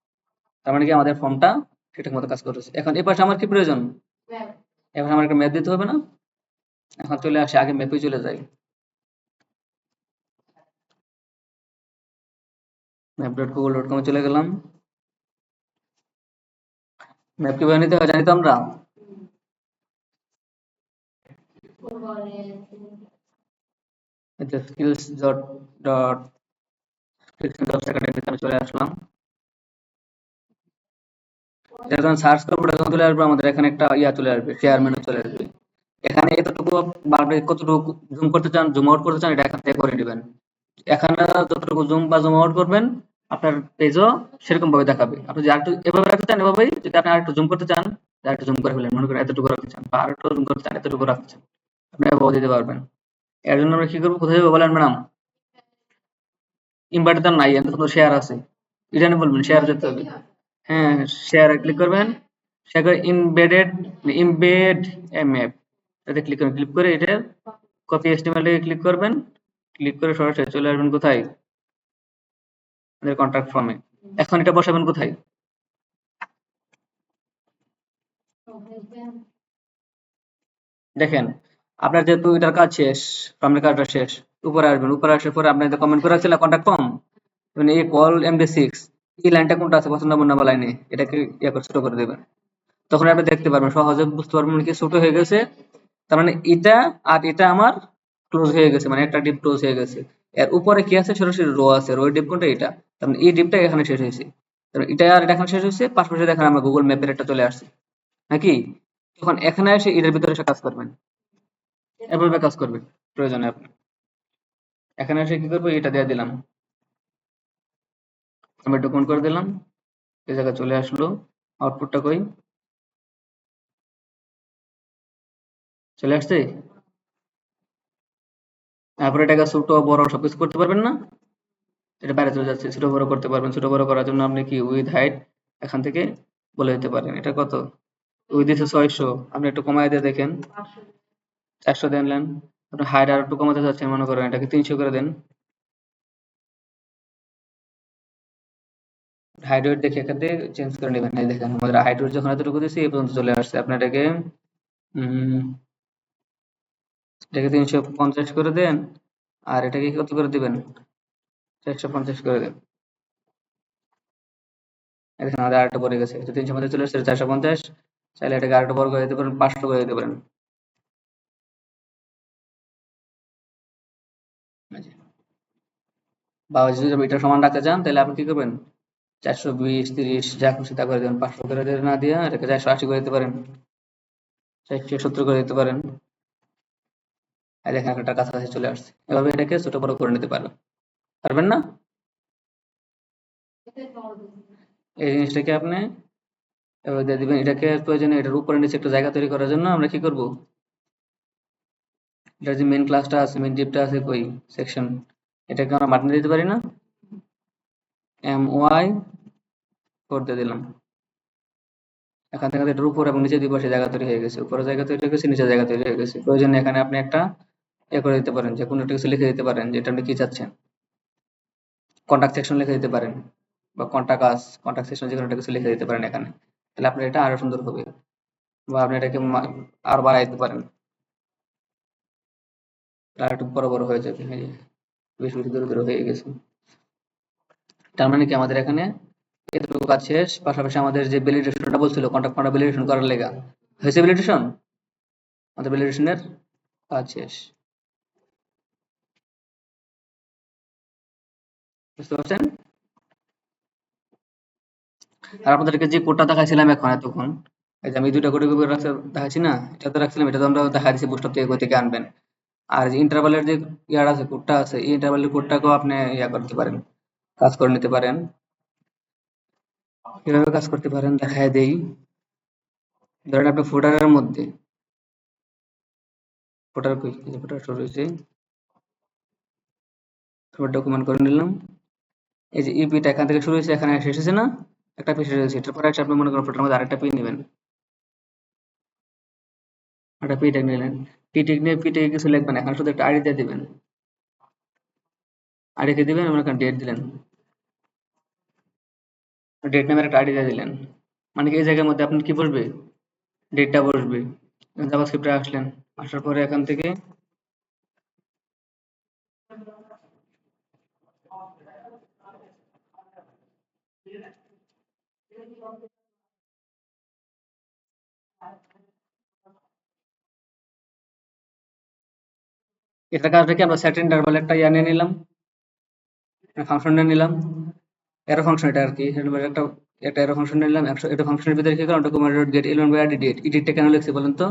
তার মানে কি আমাদের ফর্মটা ঠিকঠাক মতো কাজ করতেছে। এখন এই পাশে আমার কি প্রয়োজন, এখন আমার একটা ম্যাপ দিতে হবে না? এখন চলে আসে, আগে ম্যাপে চলে যাই, map.google.com এ চলে গেলাম। ম্যাপ কিভাবে নিতে হয় জানি তো আমরা। স্কিলস ডট ডট আমি চলে আসলাম। যখন সার্চ করবো তখন চলে আসবে আমাদের এখানে একটা চলে আসবে, শেয়ার মেনু চলে আসবে। এখানে এতটুকু বাড়বে, কতটুকু জুম করতে চান, জুম আউট করতে চান, এটা এখান থেকে করে নেবেন। এখানে যতটুকু জুম বা জুম আউট করবেন আপনার পেজও সেরকম ভাবে দেখাবে। আপনি যদি আরেকটু এভাবে রাখতে চান এভাবেই, যদি আপনি আরেকটু জুম করতে চান আরেকটু জুম করে ফেলেন, মনে করেন এতটুকু রাখতে চান, বা আরেকটু জুম করতে চান এতটুকু রাখতে চান, আপনি এভাবে দিতে পারবেন। এর জন্য আমরা কি করবো, কোথায় যাবো বলেন ম্যাডাম? ইনভার্টার তো নাই, এখন তো শেয়ার আছে, এটা নিয়ে বলবেন শেয়ার যেতে হবে। হ্যাঁ, শেয়ারে ক্লিক করবেন, শেয়ার করে ইমবেড এ ম্যাপ, এটাতে ক্লিক করবেন, ক্লিক করে এটা কপি এচটিএমএল এ ক্লিক করবেন, ক্লিক করে সরাসরি চলে আসবেন কোথায়, আমাদের কন্টাক্ট ফর্মে। এখন এটা বসাবেন কোথায়? দেখেন, আপনার যেহেতু এটার কাজ শেষ, ফর্মের কাজটা শেষ, উপরে আসবেন, উপরে আসার পরে আপনি কমেন্ট করে রাখছিলেন কন্টাক্ট ফর্ম, মানে এই কল MD6, এই লাইনটা কোনটা আছে পছন্দ নাম্বার নাম্বার লাইনে, এটাকে করে ছোট করে দেবেন। তখন আপনি দেখতে পারবেন, সহজে বুঝতে পারবেন কি ছোট হয়ে গেছে, তার মানে এটা আর এটা আমার ক্লোজ হয়ে গেছে, মানে একটা ডিপ ক্লোজ হয়ে গেছে। এর উপরে কি আছে, সরাসরি রো আছে, রো ডিপ কোনটা, এটা, তার মানে এই ডিপটা এখানে শেষ হয়েছে, কারণ এটা আর এটা এখানে শেষ হয়েছে, পাশাপাশি দেখেন আমরা গুগল ম্যাপের একটা চলে আসছে নাকি। তখন এখানে এসে এটার ভিতরে এসে কাজ করবেন, এভাবে কাজ করবে প্রয়োজনে আপনি। এখানে এসে কি করবো, এটা দিয়ে দিলাম, আমি একটু কোন করে দিলাম, এই জায়গায় চলে আসলো, আউটপুটটা কই, চলে আসছে। তারপরে এটাকে ছোট বড় সবকিছু করতে পারবেন না, এটা বাইরে চলে যাচ্ছে, ছোট বড় করতে পারবেন। ছোট বড় করার জন্য আপনি কি উইথ হাইট এখান থেকে বলে দিতে পারেন, এটা কত, উইথ দিচ্ছে 600, আপনি একটু কমাই দিয়ে দেখেন, 400 দিলেন। আপনি হাইট আর একটু কমাতে চাচ্ছেন, মনে করেন এটাকে 300 করে দেন। হাইট ওয়েট দেখে এখান থেকে চেঞ্জ করে নেবেন। এই দেখেন আমাদের হাইট ওয়েট যখন এতটুকু দিয়েছি এই পর্যন্ত চলে আসছে, আপনি উম, এটাকে 350 করে দেন, আর এটাকে কত করে দিবেন, 450 করে দেন। এই দেখেন আমাদের আরেকটা পড়ে গেছে, 350 চলে আসছে, 450, চাইলে এটাকে আরেকটা বড় করে দিতে পারেন, 500 করে দিতে পারেন। এই যে, বা যদি এটা সমান রাখতে চান তাহলে আপনি কি করবেন, 420, 30 যা খুশি তা করে দেবেন, 500 করে দিয়ে না দিয়ে এটাকে 480 করে দিতে পারেন, 470 করে দিতে পারেন। এই দেখেন একটা কাছাকাছি চলে আসছে। এভাবে এটাকে ছোট বড় করে নিতে পারবেন, পারবেন না? এই জিনিসটাকে আপনি এভাবে দিয়ে দিবেন। এটাকে প্রয়োজনে এটার উপরে নিচে একটা জায়গা তৈরি করার জন্য আমরা কি করব, এটার যে মেন ক্লাসটা আছে, মেন ডিপটা আছে কই, সেকশন, এটাকে আমরা বাটনে দিতে পারি না, MY করে দিয়ে দিলাম। এখান থেকে এটার উপর এবং নিচে দুই পাশে জায়গা তৈরি হয়ে গেছে, উপরে জায়গা তৈরি হয়ে গেছে, নিচে জায়গা তৈরি হয়ে গেছে। প্রয়োজনে এখানে আপনি একটা করে দিতে পারেন, যে কোনো একটা কিছু লিখে দিতে পারেন যেটা আপনি কি চাচ্ছেন, কন্টাক্ট সেকশন লিখে দিতে পারেন, বা কন্টাক্ট সেকশন যে কোনো একটা কিছু লিখে দিতে পারেন এখানে, তাহলে আপনার এটা আরো সুন্দর হবে। বা আপনি এটাকে আরো বাড়াই দিতে পারেন, আর একটু বড় বড় হয়ে যাবে, এই যে বেশি বেশি দূরে দূরে হয়ে গেছে। তার মানে কি আমাদের এখানে এতটুকু কাজ শেষ, পাশাপাশি আমাদের যে ভ্যালিডেশনটা বলছিল, কন্টাক্ট ফর্মটা ভ্যালিডেশন করার লেগা, হয়েছে ভ্যালিডেশন, আমাদের ভ্যালিডেশনের কাজ শেষ। বুঝতে পারছেন? আর আপনাদেরকে যে কোডটা দেখাইছিলাম এখন এতক্ষণ, এই যে আমি দুইটা কোডে দেখাচ্ছি না, এটা তো রাখছিলাম, এটা তো আমরা দেখা দিচ্ছি বুস্টআপ থেকে কই থেকে আনবেন। আর যে ইন্টারভালের যে ইয়ার আছে, কোডটা আছে, এই ইন্টারভালের কোডটাকেও আপনি করতে পারেন, কাজ করে নিতে পারেন। কিভাবে কাজ করতে পারেন দেখায় দেই। ধরেন আপনি ফোল্ডারের মধ্যে, ফোল্ডার কই, এই যে ফোল্ডার শুরু হয়েছে, তারপর ডকুমেন্ট করে নিলাম। এই যে ইপিটা এখান থেকে শুরু হয়েছে, এখানে শেষ হয়েছে না, একটা পি শেষ হয়েছে, এটার পরে আপনি মনে করেন ফোল্ডারের মধ্যে আরেকটা পি নেবেন, একটা পি টেক নিলেন, পি টেক নিয়ে পি টেকে কিছু লিখবেন, এখানে শুধু একটা আইডি দিয়ে দিবেন, আইডি দিয়ে দিবেন, মনে করেন ডেট দিলেন, ডেট নামের একটা আইডি দিয়ে দিলেন, মানে কি এই জায়গার মধ্যে আপনার কি বসবে, ডেটটা বসবে। জাভাস্ক্রিপ্টে আসলেন, আসার পরে এখান থেকে এটার কাজটা কি আমরা সেট ইন্টারভাল একটা ইয়া নিয়ে নিলাম, ফাংশন নিয়ে নিলাম, এরো ফাংশন এটা আর কি, একটা একটা এরো ফাংশন নিলাম, এটা ফাংশনের ভিতরে কি করলাম, document dot get element by edit, এডিটটা কেন লিখছি বলেন তো?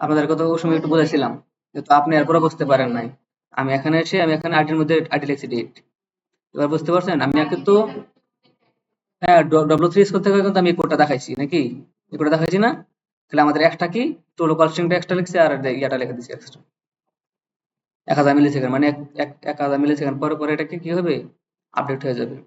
আপনাদেরকে তো ওই সময় একটু বুঝাইছিলাম, কিন্তু আপনি এরপরে বুঝতে পারেন নাই। আমি এখানে আইডির মধ্যে আইডি লিখছি ডেট। এবার বুঝতে পারছেন? আমি কিন্তু হ্যাঁ W3 স্কোর থেকে কিন্তু আমি এই কোডটা দেখাইছি নাকি? এই কোডটা দেখাইছি না? তাহলে আমাদের একটা কি টু লোকাল স্ট্রিংটা এক্সট্রা লিখছি আর ইয়াটা লিখে দিচ্ছি এক্সট্রা 1000 মিলি সেকেন্ড, মানে 1000 মিলি সেকেন্ড পরে পরে এটাকে কি হবে, আপডেট হয়ে যাবে।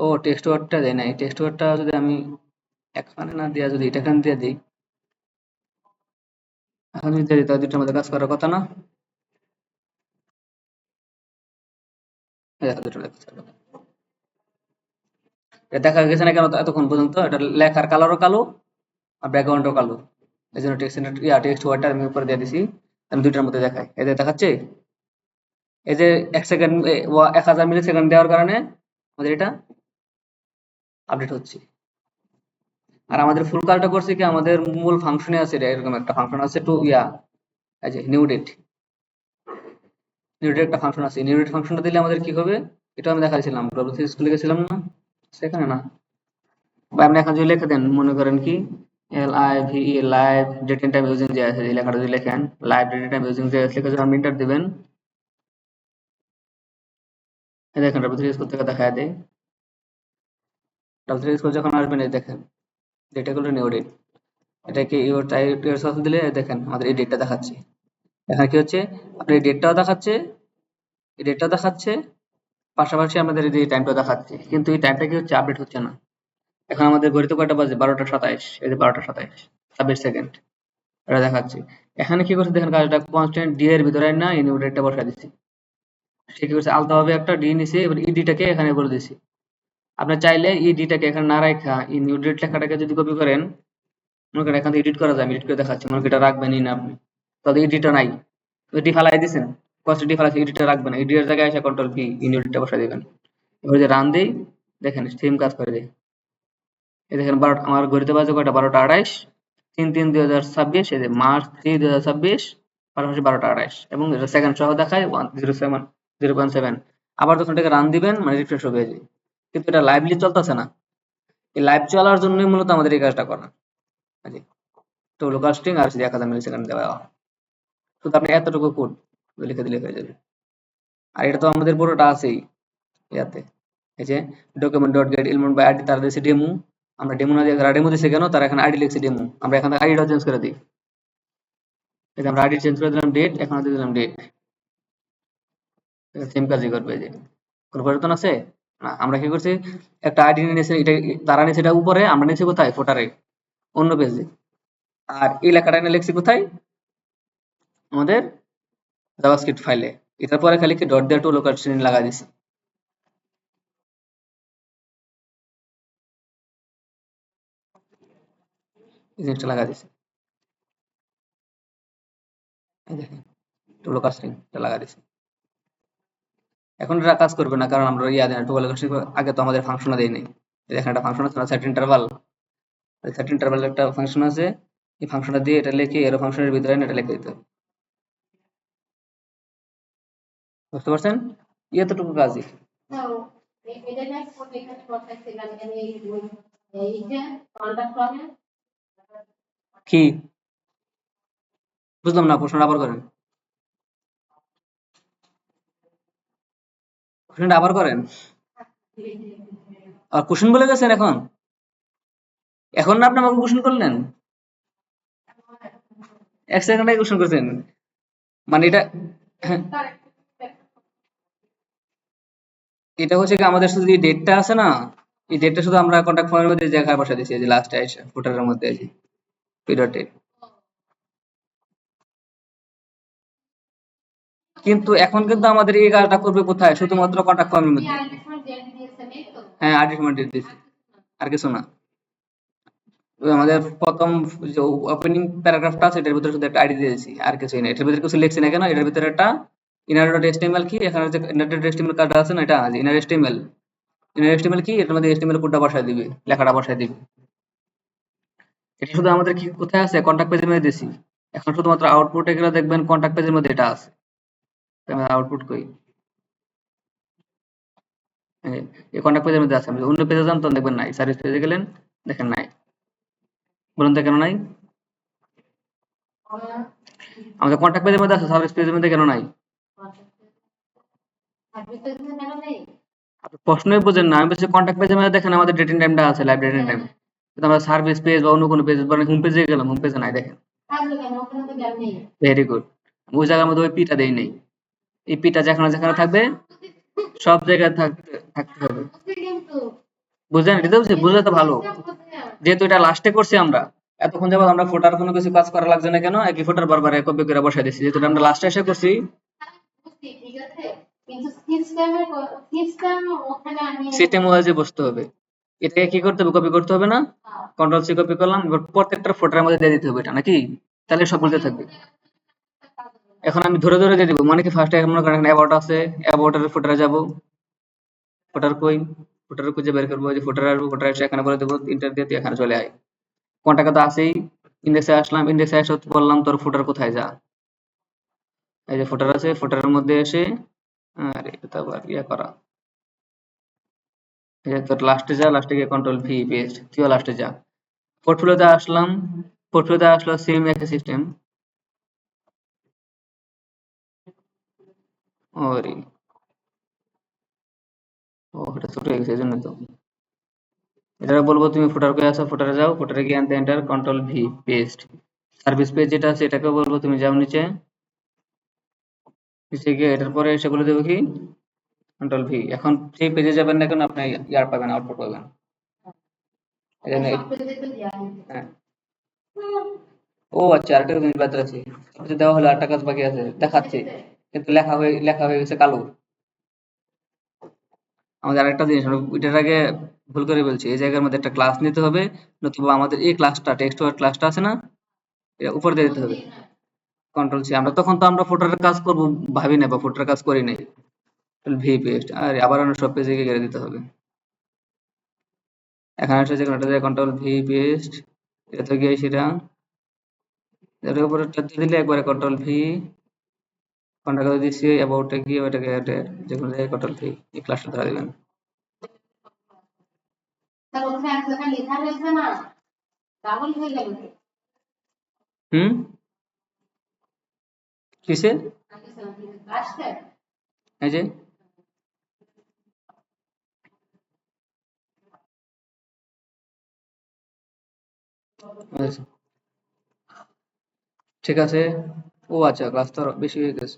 ও টেক্সট ওয়ার্ডটা দেয় নাই, টেক্সট ওয়ার্ডটা যদি আমি এখানে না দিয়া যদি এটা এখানে দিয়ে দিই, এখন যদি দিয়ে দিই তাহলে দুটোর মধ্যে কাজ করার কথা না? এই দেখো দুটোর মধ্যে কাজ করার কথা। এটা দেখা গেছে না কেন এতক্ষণ পর্যন্ত? এটা লেখার কালারও কালো আর ব্যাকগ্রাউন্ডও কালো। এই জন্য টেক্সট ওয়ার্ডটা আমি উপরে দিয়ে দিছি, আমি দুইটার মধ্যে দেখাই। এদের দেখাচ্ছে এই যে 1 সেকেন্ড 1000 মিলি সেকেন্ড দেওয়ার কারণে আমাদের এটা আপডেট হচ্ছে। আর আমাদের ফুল কাজটা করছে কি, আমাদের মূল ফাংশনে আছে এটা, এরকম একটা ফাংশন আছে টু ইয়া, এই যে নিউ ডেট একটা ফাংশন আছে। নিউ ডেট ফাংশনটা দিলে আমাদের কি হবে, এটা আমি দেখাইছিলাম, W3 স্কুলে গেছিলাম না সেখানে না, বা আপনি এখন যদি লিখে দেন, মনে করেন কি LIVE live date and time using যে আছে, এই লেখাটা যদি লেখেন live date and time using যে লিখে যখন আপনি এন্টার দিবেন, এই দেখেন W3 স্কুল থেকে দেখা দেয়। W3 স্কুল যখন আসবেন এই দেখেন ডেটা গুলো নিউ ডেট, এটাকে ইউর টাইপ ইউর সাথে দিলে দেখেন আমাদের এই ডেটটা দেখাচ্ছে। এখানে কি হচ্ছে, আপনি এই ডেটটাও দেখাচ্ছে, এই ডেটটাও দেখাচ্ছে, পাশাপাশি আমাদের এই যে টাইমটাও দেখাচ্ছে, কিন্তু এই টাইমটা কি হচ্ছে, আপডেট হচ্ছে না। এখন আমাদের ঘড়িতে কয়টা বাজে, 12টা 27, এই যে 12টা 27 26 সেকেন্ড, এটা দেখাচ্ছে। এখানে কি করছে দেখেন, কাজটা কনস্ট্যান্ট ডি এর ভিতরে না এই নিউ ডেটটা বসায় দিচ্ছি। সে কি করছে, আলতাভাবে একটা ডি নিছে, এবার ইডিটাকে এখানে বলে দিছি। আপনি চাইলে ইডিটাকে এখানে না রাখা এই নিউ ডেট লেখাটাকে যদি কপি করেন, মনে করেন এখান থেকে এডিট করা যায়, আমি এডিট করে দেখাচ্ছি, মনে করেন এটা রাখবেনই না আপনি, তাহলে এডিটটা নাই, এডি ফালাই দিছেন, কষ্ট ডি ফালাইছে, এডিটটা রাখবেন না, এডিটের জায়গায় এসে কন্ট্রোল ভি ইন এডিটটা বসায় দিবেন। এবার যে রান দেই, দেখেন সেম কাজ করে দেয়। এই দেখেন 12 আমার ঘড়িতে বাজে কয়টা, 12টা 28, 3/3/2026, এই যে March 3 2026, পাশাপাশি 12টা 28, এবং এটা সেকেন্ড সহ দেখায় 107 0.7। আবার যখন এটাকে রান দিবেন মানে রিফ্রেশ হবে এই যে, কিন্তু এটা লাইভলি চলতেছে না। এই লাইভ চলার জন্যই মূলত আমাদের এই কাজটা করা। এই যে তো লোকাল স্ট্রিং আর 1000 মিলি সেকেন্ড দেওয়া, শুধু আপনি এতটুকু কোড লিখে দিলে হয়ে যাবে। আর এটা তো আমাদের পুরোটা আছেই ইয়াতে, এই যে document dot get element by ID, তারা দিয়েছে ডেমো, আমরা ডেমো না দিয়ে, তারা ডেমো দিছে কেন, তারা এখানে আইডি লিখছে ডেমো, আমরা এখান থেকে আইডিটা চেঞ্জ করে দিই। এই যে আমরা আইডি চেঞ্জ করে দিলাম ডেট, এখন দিয়ে দিলাম ডেট, সেম কাজই করবে। এই যে কোনো পরিবর্তন আছে না? আমরা কি করছি, একটা আইডি নিয়েছে, এটা তারা নিয়েছে এটা উপরে, আমরা নিয়েছি কোথায়, ফোটারে অন্য পেজে, আর এই লেখাটা এনে লিখছি কোথায়, আমাদের জাভাস্ক্রিপ্ট ফাইলে। এটার পরে খালি কি ডট দিয়ে টু লোকাল স্ট্রিং লাগা দিছি। এই জিনিসটা লাগা দিছি, এই দেখেন টু লোকাল স্ট্রিং এটা লাগা দিছি। এখন এটা কাজ করবে না, কারণ আমরা ইয়া দেই না, টু লোকাল স্ট্রিং আগে তো আমাদের ফাংশনও দেই নাই। এই দেখেন একটা ফাংশন আছে না, সেট ইন্টারভাল, সেট ইন্টারভাল একটা ফাংশন আছে, এই ফাংশনটা দিয়ে এটা লিখে এর ফাংশনের ভিতরে এনে এটা লিখে দিতে হবে। বুঝতে পারছেন? এতটুকু কাজই। কি বুঝলাম না, প্রশ্নটা আবার করেন, কোশ্চেনটা আবার করেন। আর কোশ্চেন বলে গেছেন এখন, এখন না আপনি আমাকে কোশ্চেন করলেন, 1 সেকেন্ড আগে কোশ্চেন করছেন, মানে এটা হ্যাঁ, এটা হচ্ছে কি, আমাদের শুধু এই ডেটটা আছে না, এই ডেটটা শুধু আমরা কন্টাক্ট ফর্মের মধ্যে জায়গায় বসা দিয়েছি, এই যে লাস্টে এসে ফুটারের মধ্যে এই যে পিরিয়ড ডেট। কিন্তু এখন কিন্তু আমাদের এই কাজটা করবে কোথায়, শুধুমাত্র কন্টাক্ট ফর্মের মধ্যে। হ্যাঁ আইডি ফর্মেট দিয়েছি, আর কিছু না। ওই আমাদের প্রথম যে ওপেনিং প্যারাগ্রাফটা আছে এটার ভিতরে শুধু একটা আইডি দিয়ে দিয়েছি আর কিছুই না, এটার ভিতরে কিছু লিখছি না কেন, এটার ভিতরে একটা inner.html কি, এখানে যে inner.html কার্ডটা আছে না, এটা inner html কি, এটার মধ্যে html কোডটা বসায় দিবে, লেখাটা বসায় দিবে। এটা শুধু আমাদের কি কোথায় আছে, কন্টাক্ট পেজের মধ্যে দিছি। এখন শুধুমাত্র আউটপুটে গেলে দেখবেন কন্টাক্ট পেজের মধ্যে এটা আছে। আউটপুট কই, এই কন্টাক্ট পেজের মধ্যে আছে। আমি যদি অন্য পেজে যান তখন দেখবেন নাই, সার্ভিস পেজে গেলেন দেখেন নাই। বলুন তো কেন নাই? আমাদের কন্টাক্ট পেজের মধ্যে আছে, সার্ভিস পেজের মধ্যে কেন নাই? আপনি প্রশ্নই বুঝেন না। আমি বলছি কন্টাক্ট পেজের মধ্যে দেখেন আমাদের ডেটিং টাইমটা আছে, লাইভ ডেটিং টাইম। কিন্তু আমরা সার্ভিস পেজ বা অন্য কোনো পেজ মানে হোম পেজে গেলাম, হোম পেজে নাই দেখেন। Very good. ওই জায়গার মধ্যে ওই পিটা দেই নেই। এই পিটা যেখানে যেখানে থাকবে সব জায়গায় থাকতে থাকতে হবে। বুঝলেন? এটা তো বলছি, বুঝলে তো ভালো। যেহেতু এটা লাস্টে করছি আমরা, এতক্ষণ যাবত আমরা ফোটার কোনো কিছু কাজ করা লাগছে না কেন, একই ফোটার বারবার কপি করে বসাই দিচ্ছি, যেহেতু আমরা লাস্টে এসে করছি। সিস্টেম ওয়াইজে বসতে হবে। এটাকে কি করতে হবে, কপি করতে হবে না? কন্ট্রোল সি কপি করলাম, এবার প্রত্যেকটা ফোটার মধ্যে দিয়ে দিতে হবে এটা, নাকি? তাহলে সব বলতে থাকবে। এখন আমি ধরে ধরে দিয়ে দিব, মানে কি ফার্স্টে মনে করেন অ্যাবাউট আছে, অ্যাবাউটের ফোটারে যাব, ফোটার কই, ফোটার খুঁজে বের করবো, যে ফোটার আসবো, ফোটার এসে এখানে বলে দেবো, ইন্টার দিয়ে তুই এখানে চলে আয়। কন্টাক্টে তো আছেই, ইন্ডেক্সে আসলাম, ইন্ডেক্সে এসে বললাম তোর ফুটার কোথায় যা, এই যে ফুটার আছে, ফুটারের মধ্যে এসে আর এটা তো আবার ইয়ে করা, এই যে তোর লাস্টে যা, লাস্টে গিয়ে কন্ট্রোল ভি পেস্ট, তুইও লাস্টে যা। পোর্টফোলিওতে আসলাম, পোর্টফোলিওতে আসলো সেম একই সিস্টেম। ওরে ও, এটা ছোট হয়ে গেছে এই জন্য তো। এটা বলবো তুমি ফুটার কই আছো, ফুটারে যাও, ফুটারে গিয়ে আনতে enter control V paste. Service page যেটা আছে এটাকেও বলবো তুমি যাও নিচে, নিচে গিয়ে এটার পরে এসে বলে দেবো কি কন্ট্রোল ভি। এখন সেই পেজে যাবেন না কেন, আপনি ইয়ার পাবেন, আউটপুট পাবেন। এই জন্য হ্যাঁ। ও আচ্ছা, আরেকটা জিনিস বাদ আছে, সবকিছু দেওয়া হলো, আরেকটা কাজ বাকি আছে দেখাচ্ছি, কিন্তু লেখা হয়ে গেছে কালো। আমাদের আরেকটা জিনিস আমরা এটার আগে ভুল করে বলছি, এই জায়গার মধ্যে একটা ক্লাস নিতে হবে, নতুবা আমাদের এই ক্লাসটা টেক্সট ওয়ার্ড ক্লাসটা আছে না, এটা উপর দিয়ে দিতে হবে। কন্ট্রোল সি, আমরা তখন তো আমরা ফুটারের কাজ করব ভাবি না, বা ফুটারের কাজ করি নাই। ভি পেস্ট, আর আবার আমরা সব পেজে গিয়ে দিতে হবে। এখানে এসে যেখানে কন্ট্রোল ভি পেস্ট, এটা তো গিয়ে সেটা এর উপরে টাচ দিলে একবারে কন্ট্রোল ভি, কন্ট্রোল করে দিচ্ছি অ্যাবাউটে গিয়ে ওটাকে যেখানে জায়গায় কন্ট্রোল ভি, এই ক্লাসটা ধরা দিবেন। হুম, কিসে? এই যে আচ্ছা, ঠিক আছে। ও আচ্ছা, ক্লাস তো আরো বেশি হয়ে গেছে।